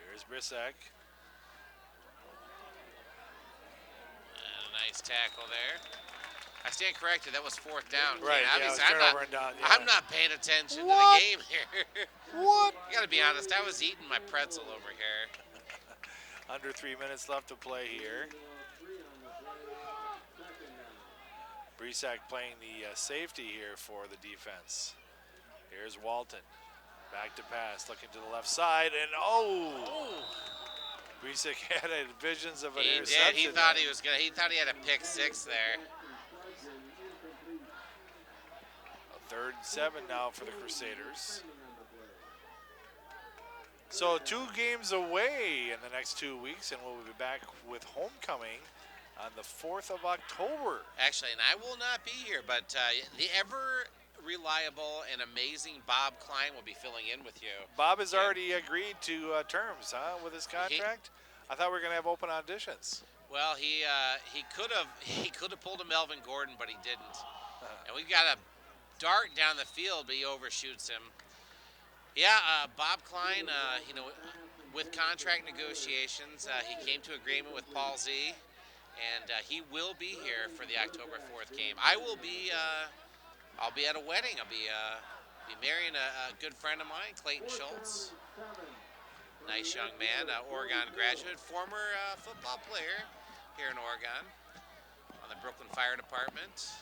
Here's Brisack. And a nice tackle there. I stand corrected. That was 4th down. Right, yeah, turnover and down. Yeah. I'm not paying attention to the game here. What? You got to be honest. I was eating my pretzel over here. Under 3 minutes left to play here. Brisack playing the safety here for the defense. Here's Walton. Back to pass, looking to the left side, and Brisack had visions of an interception. He thought he was gonna. He thought he had a pick 6 there. 3rd and 7 now for the Crusaders. So 2 games away in the next 2 weeks, and we'll be back with homecoming on the 4th of October. Actually, and I will not be here, but the ever reliable and amazing Bob Klein will be filling in with you. Bob has already agreed to terms, with his contract. I thought we were going to have open auditions. Well, he could have pulled a Melvin Gordon, but he didn't. And we got a dart down the field, but he overshoots him. Yeah, Bob Klein, with contract negotiations, he came to agreement with Paul Z, and he will be here for the October 4th game. I'll be at a wedding. I'll be marrying a good friend of mine, Clayton Schultz. Nice young man, Oregon graduate, former football player here in Oregon on the Brooklyn Fire Department.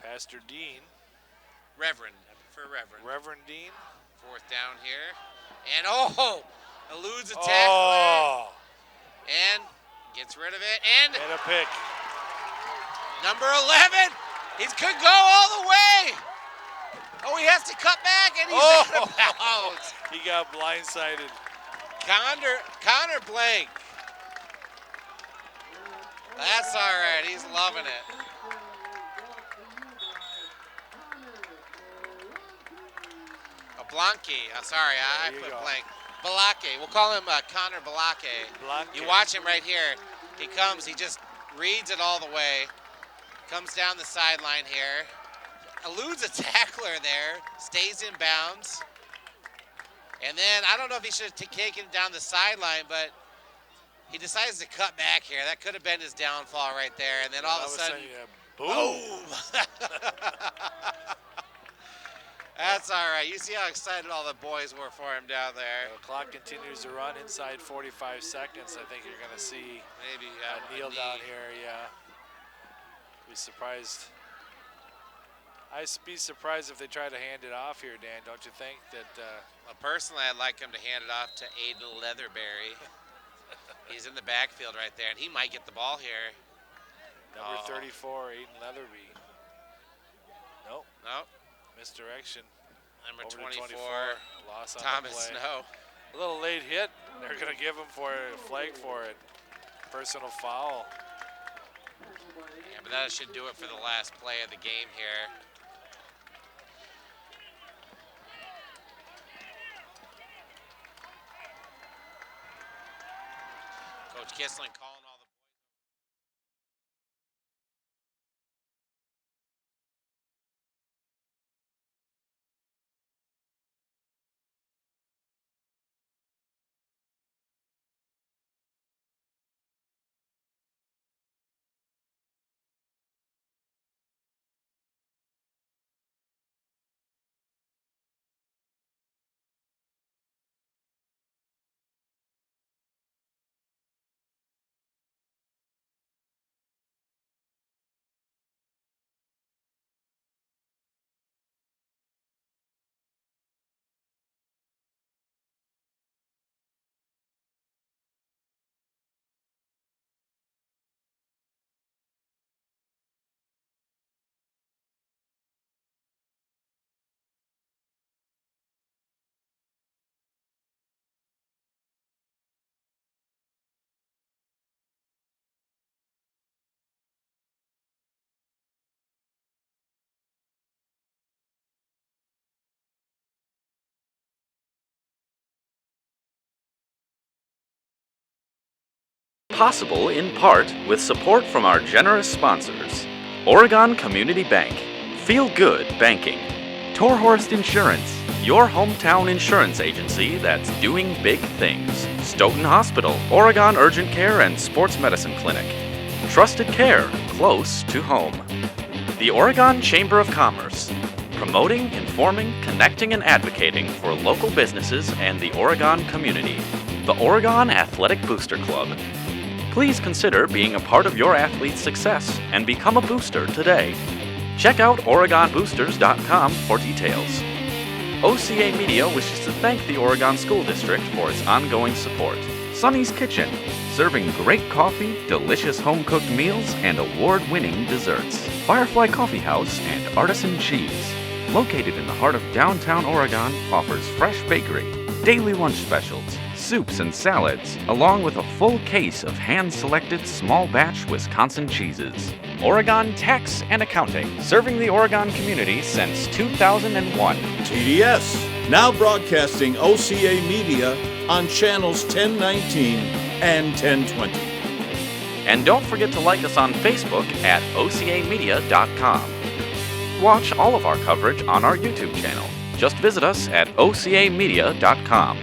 Pastor Dean. Reverend, I prefer Reverend. Reverend Dean. 4th down here. And eludes a tackler. And gets rid of it. And a pick. Number 11. He could go all the way. Oh, he has to cut back, and he's out of bounds. He got blindsided. Connor Blank. That's all right. He's loving it. Blanque. Sorry, I put blank. Balake. We'll call him Connor Balake. You watch him right here. He comes. He just reads it all the way. Comes down the sideline here. Eludes a tackler there. Stays in bounds. And then, I don't know if he should have taken it down the sideline, but he decides to cut back here. That could have been his downfall right there. And then all of a sudden, boom! That's all right. You see how excited all the boys were for him down there. The clock continues to run inside 45 seconds. I think you're going to see maybe a kneel down here. Yeah. Be surprised. I'd be surprised if they try to hand it off here, Dan. Don't you think that? Well, personally, I'd like him to hand it off to Aiden Leatherberry. He's in the backfield right there, and he might get the ball here. Number 34, Aiden Leatherby. Nope. Misdirection. Number Over 24, loss on Thomas the play. Snow. A little late hit. They're going to give him a flag for it. Personal foul. Yeah, but that should do it for the last play of the game here. Coach Kissling calling all the Possible in part with support from our generous sponsors: Oregon Community Bank, Feel Good Banking, Torhorst Insurance, your hometown insurance agency that's doing big things, Stoughton Hospital, Oregon Urgent Care and Sports Medicine Clinic, Trusted Care, close to home, the Oregon Chamber of Commerce, promoting, informing, connecting, and advocating for local businesses and the Oregon community, the Oregon Athletic Booster Club. Please consider being a part of your athlete's success and become a booster today. Check out OregonBoosters.com for details. OCA Media wishes to thank the Oregon School District for its ongoing support. Sonny's Kitchen, serving great coffee, delicious home-cooked meals, and award-winning desserts. Firefly Coffee House and Artisan Cheese, located in the heart of downtown Oregon, offers fresh bakery, daily lunch specials, soups and salads, along with a full case of hand-selected small-batch Wisconsin cheeses. Oregon Tax and Accounting, serving the Oregon community since 2001. TDS, now broadcasting OCA Media on channels 1019 and 1020. And don't forget to like us on Facebook at ocamedia.com. Watch all of our coverage on our YouTube channel. Just visit us at ocamedia.com.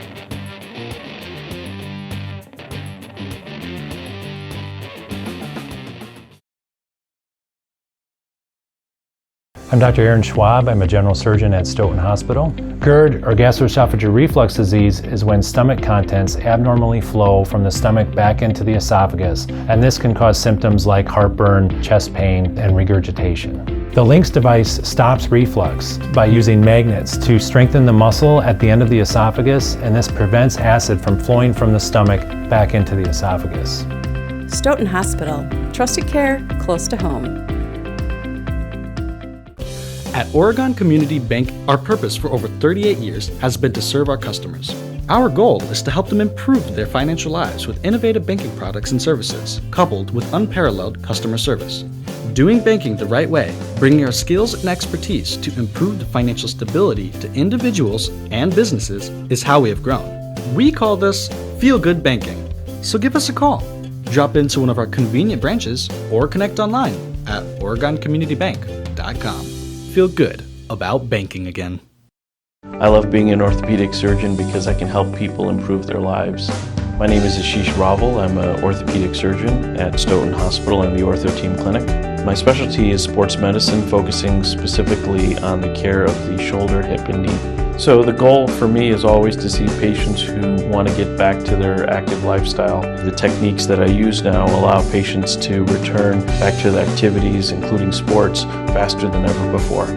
I'm Dr. Aaron Schwab. I'm a general surgeon at Stoughton Hospital. GERD, or gastroesophageal reflux disease, is when stomach contents abnormally flow from the stomach back into the esophagus, and this can cause symptoms like heartburn, chest pain, and regurgitation. The Lynx device stops reflux by using magnets to strengthen the muscle at the end of the esophagus, and this prevents acid from flowing from the stomach back into the esophagus. Stoughton Hospital. Trusted care close to home. At Oregon Community Bank, our purpose for over 38 years has been to serve our customers. Our goal is to help them improve their financial lives with innovative banking products and services, coupled with unparalleled customer service. Doing banking the right way, bringing our skills and expertise to improve the financial stability to individuals and businesses is how we have grown. We call this Feel Good Banking. So give us a call. Drop into one of our convenient branches or connect online at OregonCommunityBank.com. Feel good about banking again. I love being an orthopedic surgeon because I can help people improve their lives. My name is Ashish Raval. I'm an orthopedic surgeon at Stoughton Hospital and the Ortho Team Clinic. My specialty is sports medicine, focusing specifically on the care of the shoulder, hip, and knee. So the goal for me is always to see patients who want to get back to their active lifestyle. The techniques that I use now allow patients to return back to their activities, including sports, faster than ever before.